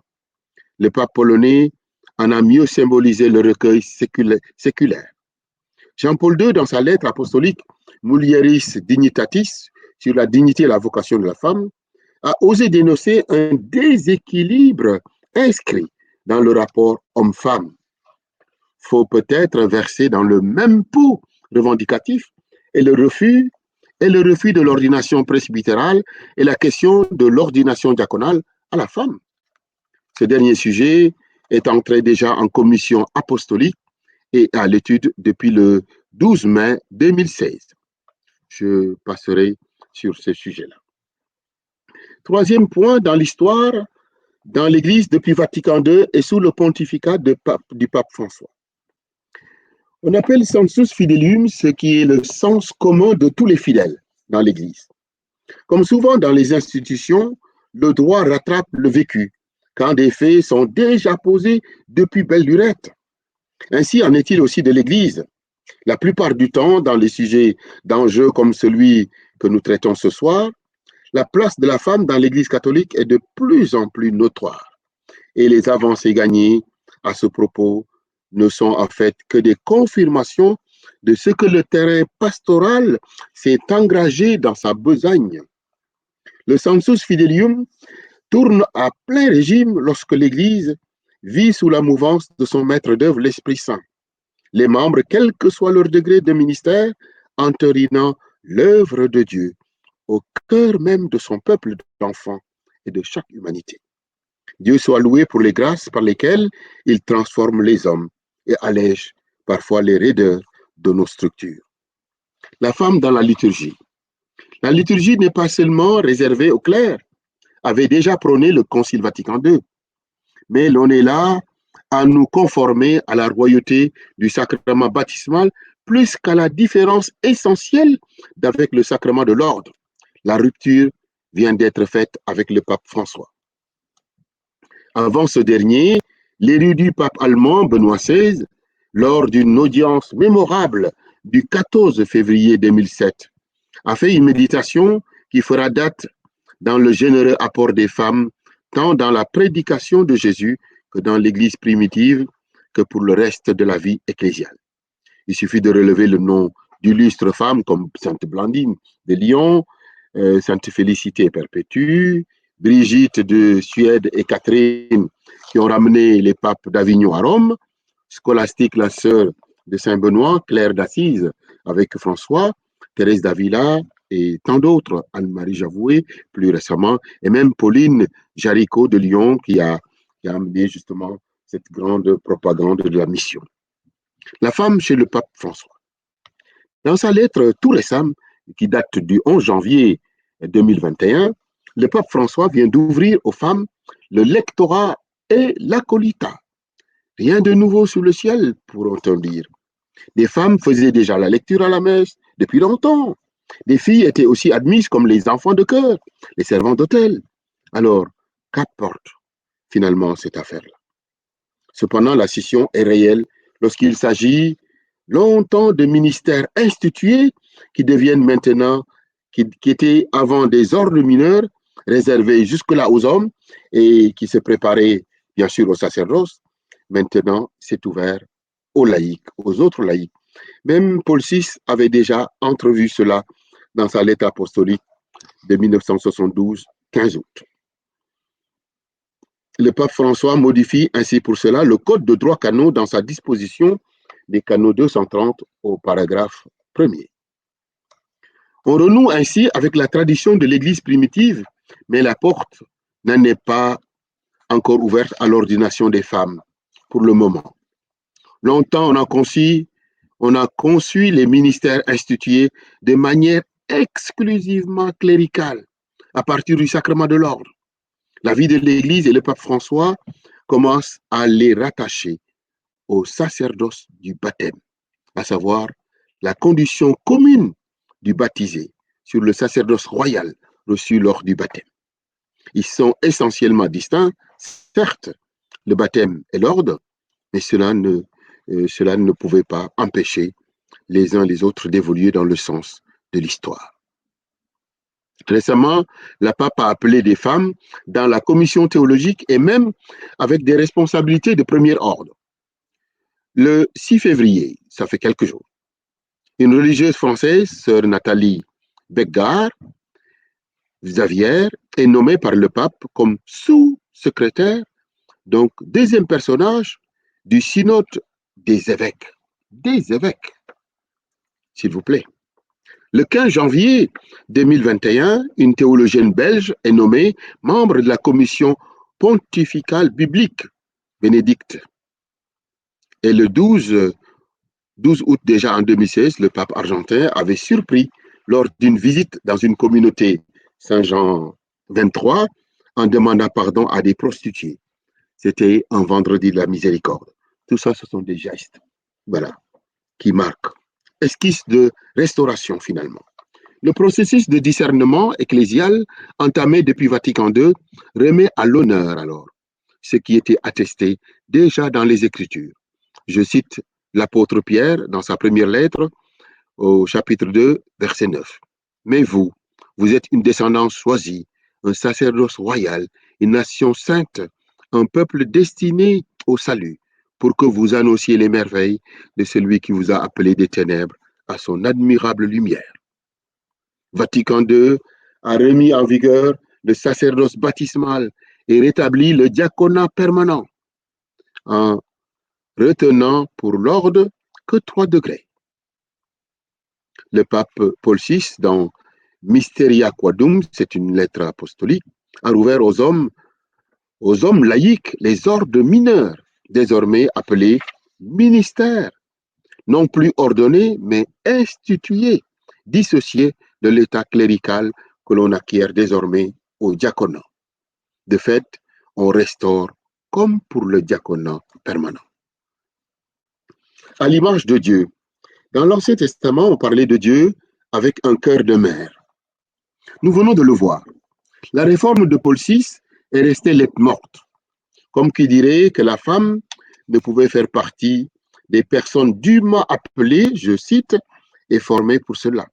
Le pape polonais en a mieux symbolisé le recueil séculaire. Jean-Paul II, dans sa lettre apostolique Mulieris Dignitatis, sur la dignité et la vocation de la femme, a osé dénoncer un déséquilibre inscrit dans le rapport homme-femme. Faut peut-être verser dans le même pot revendicatif et le refus de l'ordination presbytérale et la question de l'ordination diaconale à la femme. Ce dernier sujet est entré déjà en commission apostolique et à l'étude depuis le 12 mai 2016. Je passerai sur ce sujet-là. Troisième point dans l'histoire, dans l'Église depuis Vatican II et sous le pontificat du pape François. On appelle sensus fidelium ce qui est le sens commun de tous les fidèles dans l'Église. Comme souvent dans les institutions, le droit rattrape le vécu quand des faits sont déjà posés depuis belle lurette. Ainsi en est-il aussi de l'Église. La plupart du temps, dans les sujets d'enjeux comme celui que nous traitons ce soir, la place de la femme dans l'Église catholique est de plus en plus notoire. Et les avancées gagnées à ce propos ne sont en fait que des confirmations de ce que le terrain pastoral s'est engagé dans sa besogne. Le sensus fidelium tourne à plein régime lorsque l'Église vit sous la mouvance de son maître d'œuvre, l'Esprit Saint. Les membres, quel que soit leur degré de ministère, entérinant l'œuvre de Dieu au cœur même de son peuple d'enfants et de chaque humanité. Dieu soit loué pour les grâces par lesquelles il transforme les hommes et allège parfois les raideurs de nos structures. La femme dans la liturgie. La liturgie n'est pas seulement réservée aux clercs, avait déjà prôné le Concile Vatican II, mais l'on est là à nous conformer à la royauté du sacrement baptismal plus qu'à la différence essentielle d'avec le sacrement de l'ordre. La rupture vient d'être faite avec le pape François. Avant ce dernier, l'érudit pape allemand Benoît XVI, lors d'une audience mémorable du 14 février 2007, a fait une méditation qui fera date dans le généreux apport des femmes, tant dans la prédication de Jésus que dans l'Église primitive, que pour le reste de la vie ecclésiale. Il suffit de relever le nom d'illustres femmes comme Sainte Blandine de Lyon, Sainte Félicité Perpétue, Brigitte de Suède et Catherine qui ont ramené les papes d'Avignon à Rome, Scolastique, la sœur de Saint-Benoît, Claire d'Assise avec François, Thérèse d'Avila et tant d'autres, Anne-Marie Javoué plus récemment, et même Pauline Jaricot de Lyon qui a amené justement cette grande propagande de la mission. La femme chez le pape François. Dans sa lettre tout récente, qui date du 11 janvier 2021, le pape François vient d'ouvrir aux femmes le lectorat et l'acolytat. Rien de nouveau sous le ciel, pourrait-on dire. Des femmes faisaient déjà la lecture à la messe depuis longtemps. Des filles étaient aussi admises comme les enfants de chœur, les servants d'hôtel. Alors, qu'apporte finalement cette affaire-là? Cependant, la scission est réelle lorsqu'il s'agit longtemps de ministères institués qui deviennent maintenant, qui étaient avant des ordres mineurs réservés jusque-là aux hommes et qui se préparaient bien sûr aux sacerdoces. Maintenant, c'est ouvert aux laïcs, aux autres laïcs. Même Paul VI avait déjà entrevu cela dans sa lettre apostolique de 1972, 15 août. le pape François modifie ainsi pour cela le code de droit canaux dans sa disposition des canaux 230 au paragraphe 1er. On renoue ainsi avec la tradition de l'Église primitive, mais la porte n'en est pas encore ouverte à l'ordination des femmes pour le moment. Longtemps, on a conçu les ministères institués de manière exclusivement cléricale, à partir du sacrement de l'ordre. La vie de l'Église et le pape François commencent à les rattacher au sacerdoce du baptême, à savoir la condition commune du baptisé sur le sacerdoce royal reçu lors du baptême. Ils sont essentiellement distincts, certes, le baptême et l'ordre, mais cela ne pouvait pas empêcher les uns les autres d'évoluer dans le sens de l'histoire. Récemment, la pape a appelé des femmes dans la commission théologique et même avec des responsabilités de premier ordre. Le 6 février, ça fait quelques jours, une religieuse française, sœur Nathalie Beggard, Xavier, est nommée par le pape comme sous-secrétaire, donc deuxième personnage du synode des évêques. Des évêques, s'il vous plaît. Le 15 janvier 2021, une théologienne belge est nommée membre de la commission pontificale biblique, Bénédicte. Et le 12 août déjà en 2016, le pape argentin avait surpris lors d'une visite dans une communauté Saint-Jean 23 en demandant pardon à des prostituées. C'était un vendredi de la miséricorde. Tout ça, ce sont des gestes, voilà, qui marquent. Esquisse de restauration finalement. Le processus de discernement ecclésial entamé depuis Vatican II remet à l'honneur alors ce qui était attesté déjà dans les Écritures. Je cite l'apôtre Pierre dans sa première lettre au chapitre 2, verset 9. Mais vous êtes une descendance choisie, un sacerdoce royal, une nation sainte, un peuple destiné au salut, pour que vous annonciez les merveilles de celui qui vous a appelé des ténèbres à son admirable lumière. Vatican II a remis en vigueur le sacerdoce baptismal et rétabli le diaconat permanent, en retenant pour l'ordre que 3 degrés. Le pape Paul VI, dans Mysteria Quadum, c'est une lettre apostolique, a ouvert aux hommes laïcs les ordres mineurs, désormais appelés ministères, non plus ordonnés, mais institués, dissociés de l'état clérical que l'on acquiert désormais au diaconat. De fait, on restaure comme pour le diaconat permanent. À l'image de Dieu, dans l'Ancien Testament, on parlait de Dieu avec un cœur de mère. Nous venons de le voir. La réforme de Paul VI est restée lettre morte, comme qui dirait que la femme ne pouvait faire partie des personnes dûment appelées, je cite, et formées pour cela.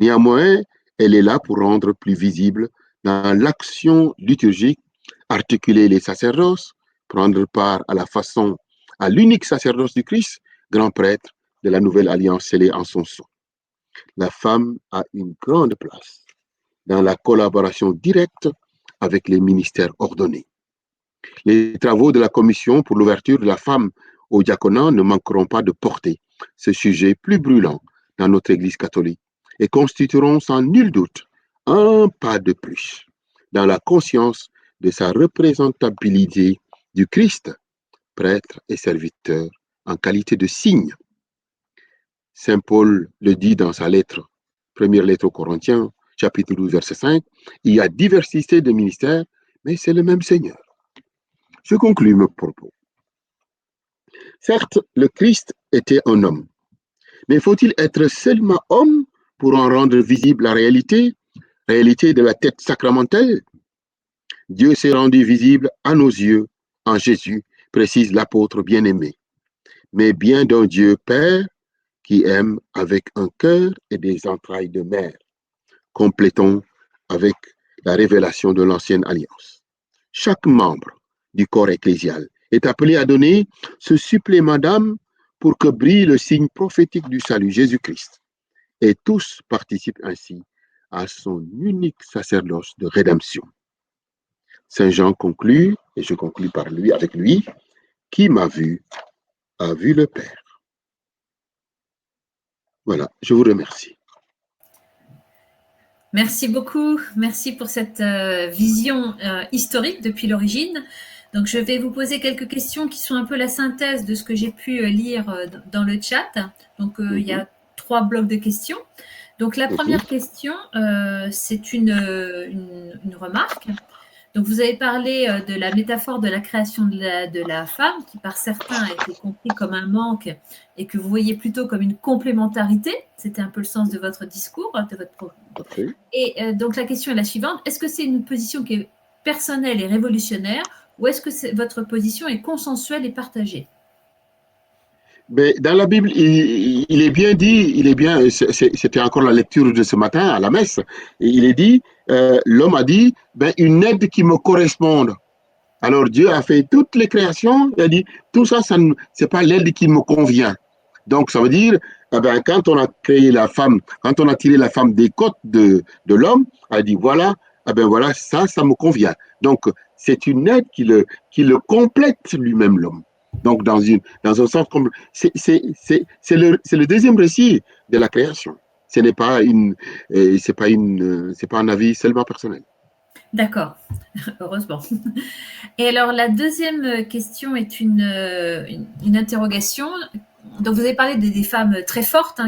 Néanmoins, elle est là pour rendre plus visible dans l'action liturgique, articuler les sacerdoces, prendre part à l'unique sacerdoce du Christ, grand prêtre de la nouvelle alliance scellée en son sang. La femme a une grande place dans la collaboration directe avec les ministères ordonnés. Les travaux de la commission pour l'ouverture de la femme au diaconat ne manqueront pas de porter ce sujet plus brûlant dans notre Église catholique et constitueront sans nul doute un pas de plus dans la conscience de sa représentabilité du Christ, prêtre et serviteur, en qualité de signe. Saint Paul le dit dans sa première lettre aux Corinthiens, chapitre 12, verset 5, il y a diversité de ministères, mais c'est le même Seigneur. Je conclus mon propos. Certes, le Christ était un homme, mais faut-il être seulement homme pour en rendre visible la réalité de la tête sacramentelle? Dieu s'est rendu visible à nos yeux en Jésus, précise l'apôtre bien-aimé, mais bien d'un Dieu Père qui aime avec un cœur et des entrailles de mère. Complétons avec la révélation de l'ancienne alliance. Chaque membre du corps ecclésial est appelé à donner ce supplément d'âme pour que brille le signe prophétique du salut, Jésus-Christ. Et tous participent ainsi à son unique sacerdoce de rédemption. Saint Jean conclut Et je conclus avec lui, qui m'a vu, a vu le Père. Voilà, je vous remercie. Merci beaucoup. Merci pour cette vision historique depuis l'origine. Donc, je vais vous poser quelques questions qui sont un peu la synthèse de ce que j'ai pu lire dans le chat. Donc, il y a 3 blocs de questions. Donc, la première question, c'est une remarque. Donc, vous avez parlé de la métaphore de la création de la femme, qui par certains a été compris comme un manque et que vous voyez plutôt comme une complémentarité. C'était un peu le sens de votre discours, de votre Parfait. Et donc, la question est la suivante. Est-ce que c'est une position qui est personnelle et révolutionnaire ou est-ce que votre position est consensuelle et partagée? Mais dans la Bible, il est bien dit, c'était encore la lecture de ce matin à la messe, il est dit, l'homme a dit, une aide qui me corresponde. Alors Dieu a fait toutes les créations, il a dit, tout ça, c'est pas l'aide qui me convient. Donc ça veut dire, quand on a créé la femme, quand on a tiré la femme des côtes de l'homme, elle a dit, voilà, voilà, ça me convient. Donc c'est une aide qui le complète lui-même, l'homme. Donc, dans un sens, c'est le deuxième récit de la création. Ce n'est pas un avis seulement personnel. D'accord, heureusement. Et alors, la deuxième question est une interrogation. Donc, vous avez parlé des femmes très fortes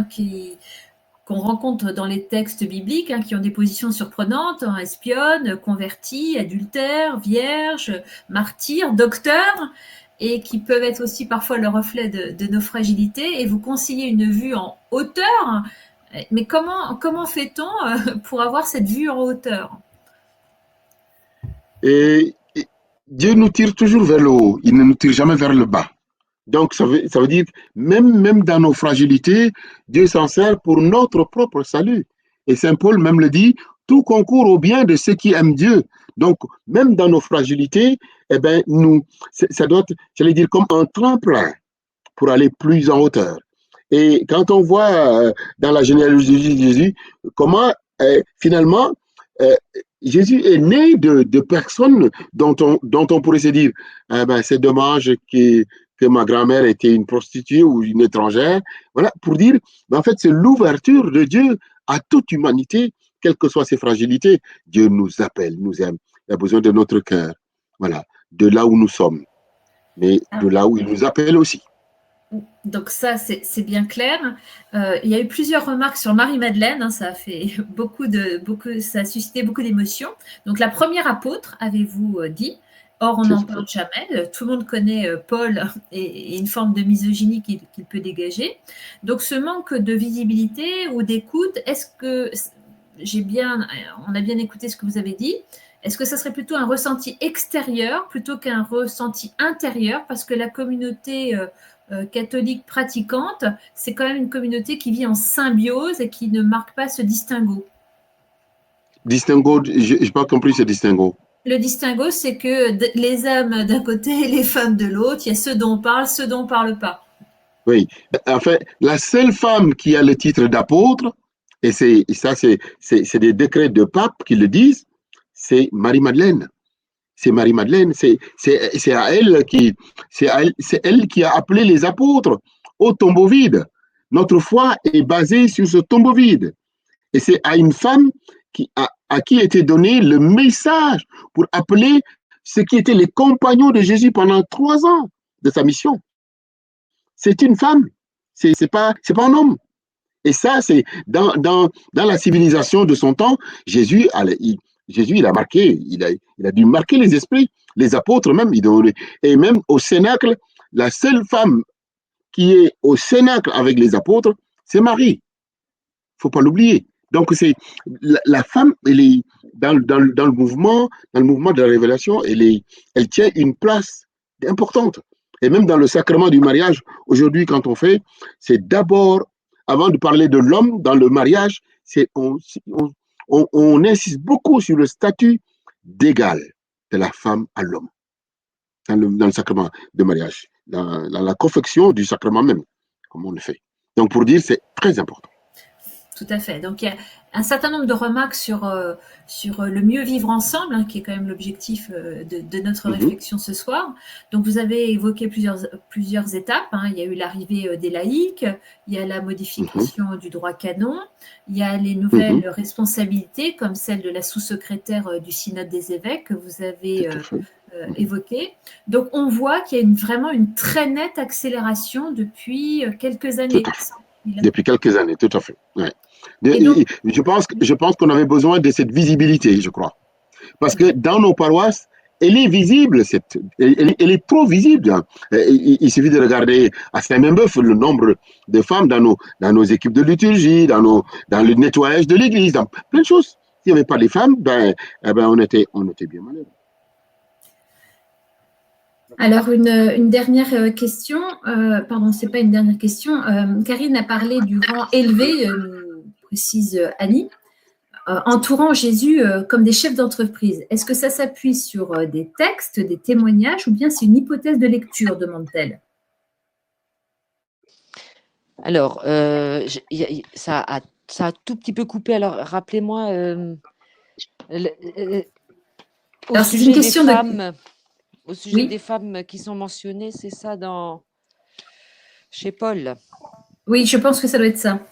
qu'on rencontre dans les textes bibliques, qui ont des positions surprenantes, espionnes, converties, adultères, vierges, martyrs, docteurs, et qui peuvent être aussi parfois le reflet de nos fragilités. Et vous conseillez une vue en hauteur. Mais comment fait-on pour avoir cette vue en hauteur? Et Dieu nous tire toujours vers le haut, il ne nous tire jamais vers le bas. Donc, ça veut dire que même dans nos fragilités, Dieu s'en sert pour notre propre salut. Et Saint Paul même le dit, tout concourt au bien de ceux qui aiment Dieu. Donc, même dans nos fragilités, ça doit être, j'allais dire, comme un tremplin pour aller plus en hauteur. Et quand on voit dans la généalogie de Jésus, comment finalement Jésus est né de personnes dont on pourrait se dire, c'est dommage que ma grand-mère était une prostituée ou une étrangère. Voilà, pour dire, en fait, c'est l'ouverture de Dieu à toute humanité, quelles que soient ses fragilités. Dieu nous appelle, nous aime. Il a besoin de notre cœur. Voilà, de là où nous sommes, mais de là où il nous appelle aussi. Donc ça, c'est bien clair. Il y a eu plusieurs remarques sur Marie-Madeleine. Ça a fait ça a suscité beaucoup d'émotions. Donc la première apôtre, avez-vous dit. Or, on n'en parle jamais. Tout le monde connaît Paul et une forme de misogynie qu'il peut dégager. Donc ce manque de visibilité ou d'écoute, est-ce que on a bien écouté ce que vous avez dit. Est-ce que ça serait plutôt un ressenti extérieur plutôt qu'un ressenti intérieur? Parce que la communauté catholique pratiquante, c'est quand même une communauté qui vit en symbiose et qui ne marque pas ce distinguo. Distinguo, je n'ai pas compris ce distinguo. Le distinguo, c'est que les hommes d'un côté et les femmes de l'autre, il y a ceux dont on parle, ceux dont on ne parle pas. Oui, en fait, la seule femme qui a le titre d'apôtre, et c'est des décrets de pape qui le disent, c'est Marie-Madeleine. C'est Marie-Madeleine, c'est elle qui a appelé les apôtres au tombeau vide. Notre foi est basée sur ce tombeau vide. Et c'est à une femme à qui était donné le message pour appeler ceux qui étaient les compagnons de Jésus pendant 3 ans de sa mission. C'est une femme, c'est pas un homme. Et ça, c'est dans la civilisation de son temps, Jésus, il a marqué, il a dû marquer les esprits, les apôtres même. Et même au Cénacle, la seule femme qui est au Cénacle avec les apôtres, c'est Marie. Il ne faut pas l'oublier. Donc, c'est la femme, elle est dans le mouvement de la révélation, elle tient une place importante. Et même dans le sacrement du mariage, aujourd'hui, quand on fait, c'est d'abord, avant de parler de l'homme dans le mariage, on insiste beaucoup sur le statut d'égal de la femme à l'homme dans le sacrement de mariage, dans la confection du sacrement même, comme on le fait. Donc, pour dire, c'est très important. tout à fait. Donc, il y a un certain nombre de remarques sur le mieux vivre ensemble, hein, qui est quand même l'objectif de notre réflexion ce soir. Donc, vous avez évoqué plusieurs étapes, hein. Il y a eu l'arrivée des laïcs, il y a la modification du droit canon, il y a les nouvelles responsabilités, comme celle de la sous-secrétaire du Synode des évêques que vous avez évoqué. Donc, on voit qu'il y a vraiment une très nette accélération depuis quelques années. Depuis quelques années, tout à fait. Ouais. Donc, je pense qu'on avait besoin de cette visibilité, je crois. Parce que dans nos paroisses, elle est visible, elle est trop visible. Hein. Il suffit de regarder à Saint-Membeuf le nombre de femmes dans nos équipes de liturgie, dans le nettoyage de l'église, dans plein de choses. S'il n'y avait pas les femmes, on était bien malheureux. Alors, une dernière question, pardon, c'est pas une dernière question. Karine a parlé du rang élevé, précise Annie, entourant Jésus comme des chefs d'entreprise. Est-ce que ça s'appuie sur des textes, des témoignages, ou bien c'est une hypothèse de lecture, demande-t-elle? Alors, ça a tout petit peu coupé. Alors, rappelez-moi, au sujet des femmes... Au sujet des femmes qui sont mentionnées, c'est ça chez Paul? Oui, je pense que ça doit être ça.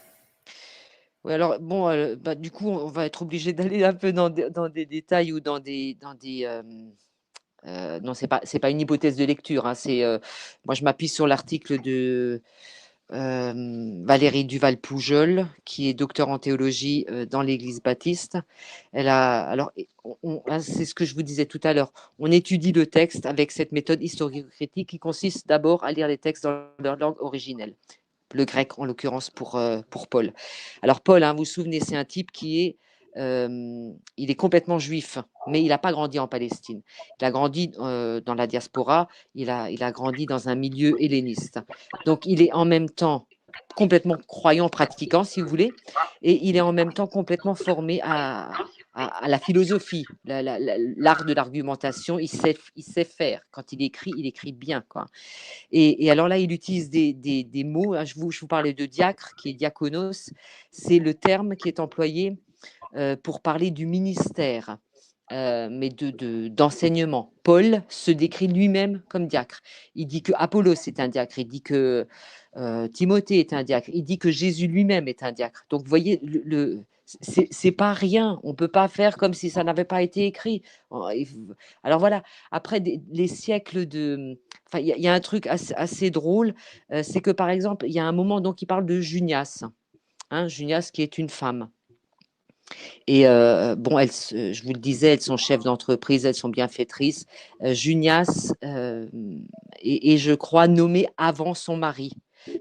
Oui, alors bon, du coup, on va être obligé d'aller un peu dans des détails ou dans des non, c'est pas une hypothèse de lecture. Hein, moi, je m'appuie sur l'article de Valérie Duval-Poujol, qui est docteur en théologie dans l'Église baptiste. Alors, c'est ce que je vous disais tout à l'heure, on étudie le texte avec cette méthode historico-critique qui consiste d'abord à lire les textes dans leur langue originelle, le grec en l'occurrence pour Paul. Alors Paul, hein, vous vous souvenez, c'est un type qui est il est complètement juif, mais il n'a pas grandi en Palestine. Il a grandi dans la diaspora, il a grandi dans un milieu helléniste. Donc, il est en même temps complètement croyant, pratiquant, si vous voulez, et il est en même temps complètement formé à la philosophie, l'art de l'argumentation. Il sait faire. Quand il écrit bien, quoi. Et alors là, il utilise des mots. Hein, je vous parlais de diacre, qui est diakonos. C'est le terme qui est employé pour parler du ministère, mais d'enseignement. Paul se décrit lui-même comme diacre. Il dit que Apollos est un diacre, il dit que Timothée est un diacre, il dit que Jésus lui-même est un diacre. Donc, vous voyez, c'est pas rien. On peut pas faire comme si ça n'avait pas été écrit. Alors voilà, après les siècles de... Enfin, il y a un truc assez drôle, c'est que, par exemple, il y a un moment, donc, il parle de Junias, hein, Junias qui est une femme. Et bon, je vous le disais, elles sont chefs d'entreprise, elles sont bienfaitrices. Junias est, je crois, nommée avant son mari,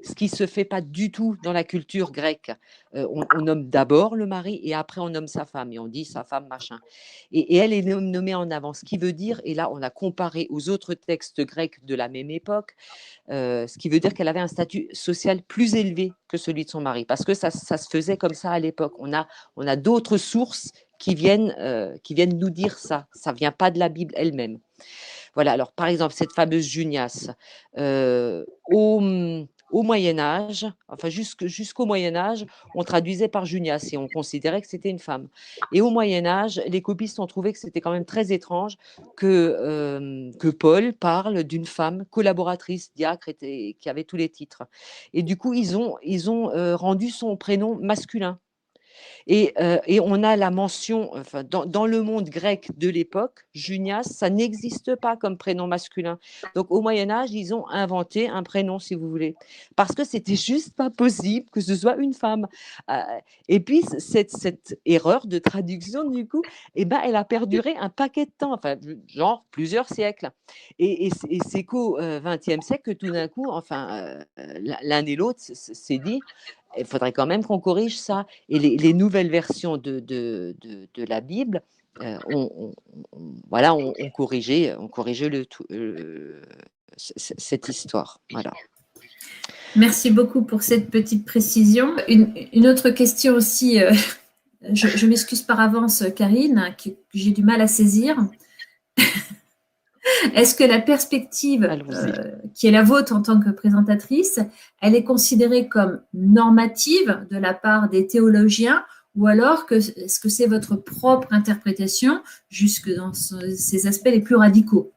ce qui ne se fait pas du tout dans la culture grecque. On nomme d'abord le mari et après on nomme sa femme et on dit sa femme machin. Et elle est nommée en avant, ce qui veut dire, et là on a comparé aux autres textes grecs de la même époque, ce qui veut dire qu'elle avait un statut social plus élevé que celui de son mari, parce que ça se faisait comme ça à l'époque. On a d'autres sources qui viennent nous dire ça. Ça ne vient pas de la Bible elle-même. Voilà, alors par exemple, cette fameuse Junias, au Moyen-Âge, enfin jusqu'au Moyen-Âge, on traduisait par Junias et on considérait que c'était une femme. Et au Moyen-Âge, les copistes ont trouvé que c'était quand même très étrange que Paul parle d'une femme collaboratrice, diacre, qui avait tous les titres. Et du coup, ils ont rendu son prénom masculin. Et on a la mention, enfin, dans le monde grec de l'époque, Junias, ça n'existe pas comme prénom masculin. Donc au Moyen-Âge, ils ont inventé un prénom, si vous voulez, parce que c'était juste pas possible que ce soit une femme. Et puis cette erreur de traduction, du coup, elle a perduré un paquet de temps, enfin, genre plusieurs siècles. Et c'est qu'au XXe siècle que tout d'un coup, enfin, l'un et l'autre s'est dit, il faudrait quand même qu'on corrige ça. Et les nouvelles versions de la Bible, ont corrigé cette histoire. Voilà. Merci beaucoup pour cette petite précision. Une autre question aussi, je m'excuse par avance, Karine, que j'ai du mal à saisir. Est-ce que la perspective qui est la vôtre en tant que présentatrice, elle est considérée comme normative de la part des théologiens, ou alors est-ce que c'est votre propre interprétation jusque dans ces aspects les plus radicaux?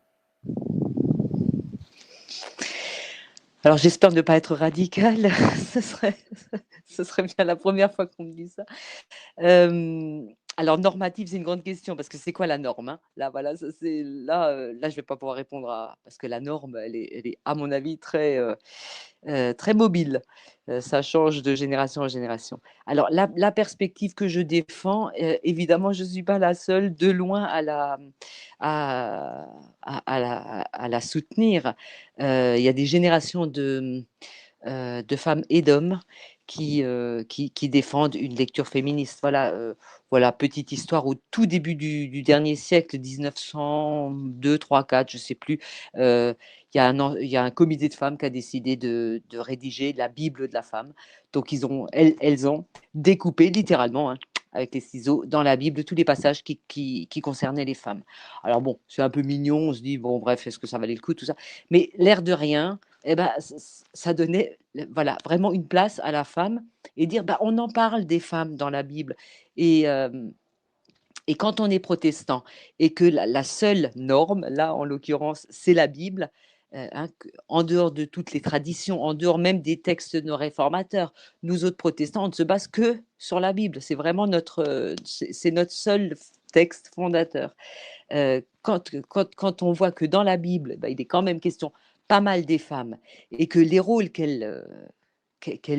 Alors, j'espère ne pas être radicale. ce serait bien la première fois qu'on me dit ça. Alors, normative, c'est une grande question, parce que c'est quoi la norme, hein? Là, voilà, là, je ne vais pas pouvoir répondre parce que la norme, elle est à mon avis, très mobile. Ça change de génération en génération. Alors, la perspective que je défends, évidemment, je ne suis pas la seule, de loin, à la soutenir. Il y a des générations de femmes et d'hommes qui défendent une lecture féministe. Voilà, petite histoire, au tout début du dernier siècle, 1902, 3, 4, je ne sais plus, il y a un comité de femmes qui a décidé de rédiger la Bible de la femme. Donc, elles ont découpé littéralement, hein, avec les ciseaux, dans la Bible, tous les passages qui concernaient les femmes. Alors bon, c'est un peu mignon, on se dit, bon, bref, est-ce que ça valait le coup, tout ça? Mais l'air de rien, ça donnait vraiment une place à la femme, et dire, on en parle des femmes dans la Bible. Et quand on est protestant et que la seule norme, là en l'occurrence, c'est la Bible, en dehors de toutes les traditions, en dehors même des textes de nos réformateurs, nous autres protestants, on ne se base que sur la Bible. C'est vraiment notre seul texte fondateur. Quand on voit que dans la Bible, il est quand même question pas mal des femmes, et que les rôles qu'elles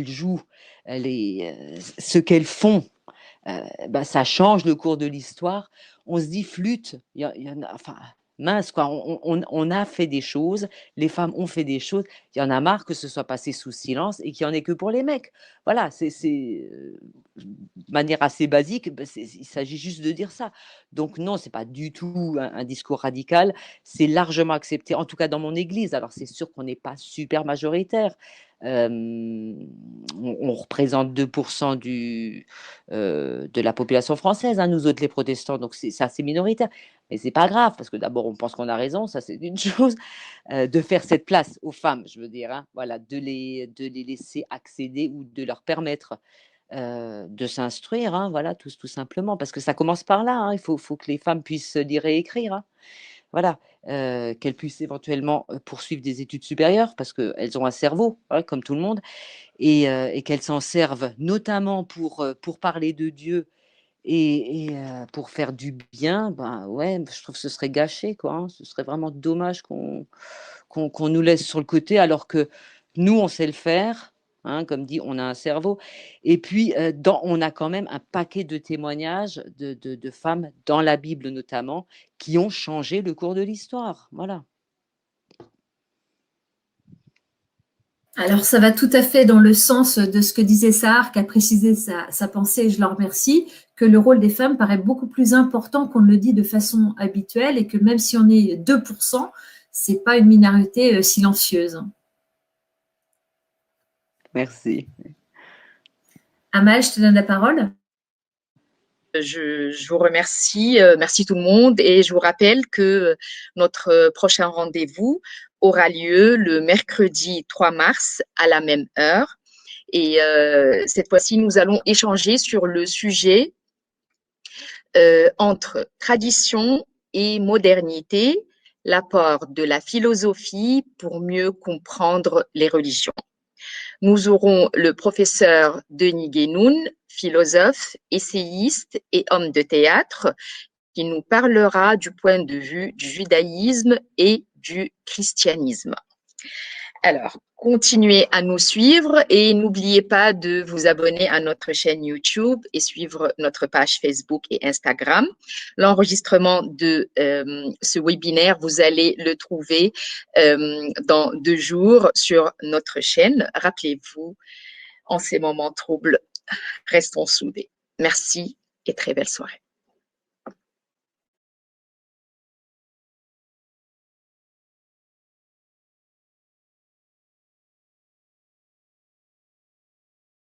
jouent, ce qu'elles font, ça change le cours de l'histoire. On se dit, flûte, il y en a, enfin, mince, quoi, on a fait des choses, les femmes ont fait des choses, il y en a marre que ce soit passé sous silence et qu'il n'y en ait que pour les mecs. Voilà, c'est de manière assez basique, il s'agit juste de dire ça. Donc non, c'est pas du tout un discours radical, c'est largement accepté, en tout cas dans mon église. Alors c'est sûr qu'on n'est pas super majoritaire. On représente 2% de la population française, hein, nous autres les protestants, donc c'est assez minoritaire. Mais c'est pas grave, parce que d'abord on pense qu'on a raison, ça c'est une chose, de faire cette place aux femmes, je veux dire, hein, voilà, de les laisser accéder ou de leur permettre de s'instruire, hein, voilà, tout simplement, parce que ça commence par là, hein, il faut que les femmes puissent lire et écrire, hein, voilà, qu'elles puissent éventuellement poursuivre des études supérieures, parce qu'elles ont un cerveau, hein, comme tout le monde, et qu'elles s'en servent notamment pour parler de Dieu et pour faire du bien. Ouais, je trouve que ce serait gâché, quoi, hein, ce serait vraiment dommage qu'on nous laisse sur le côté, alors que nous, on sait le faire. Hein, comme dit, on a un cerveau. Et puis, on a quand même un paquet de témoignages de femmes, dans la Bible notamment, qui ont changé le cours de l'histoire. Voilà. Alors, ça va tout à fait dans le sens de ce que disait Sahar, qui a précisé sa pensée, et je le remercie, que le rôle des femmes paraît beaucoup plus important qu'on ne le dit de façon habituelle, et que même si on est 2%, ce n'est pas une minorité silencieuse. Merci. Amal, je te donne la parole. Je vous remercie, merci tout le monde, et je vous rappelle que notre prochain rendez-vous aura lieu le mercredi 3 mars à la même heure. Et cette fois-ci, nous allons échanger sur le sujet entre tradition et modernité, l'apport de la philosophie pour mieux comprendre les religions. Nous aurons le professeur Denis Guénoun, philosophe, essayiste et homme de théâtre, qui nous parlera du point de vue du judaïsme et du christianisme. Alors, continuez à nous suivre et n'oubliez pas de vous abonner à notre chaîne YouTube et suivre notre page Facebook et Instagram. L'enregistrement de ce webinaire, vous allez le trouver dans 2 jours sur notre chaîne. Rappelez-vous, en ces moments troubles, restons soudés. Merci et très belle soirée.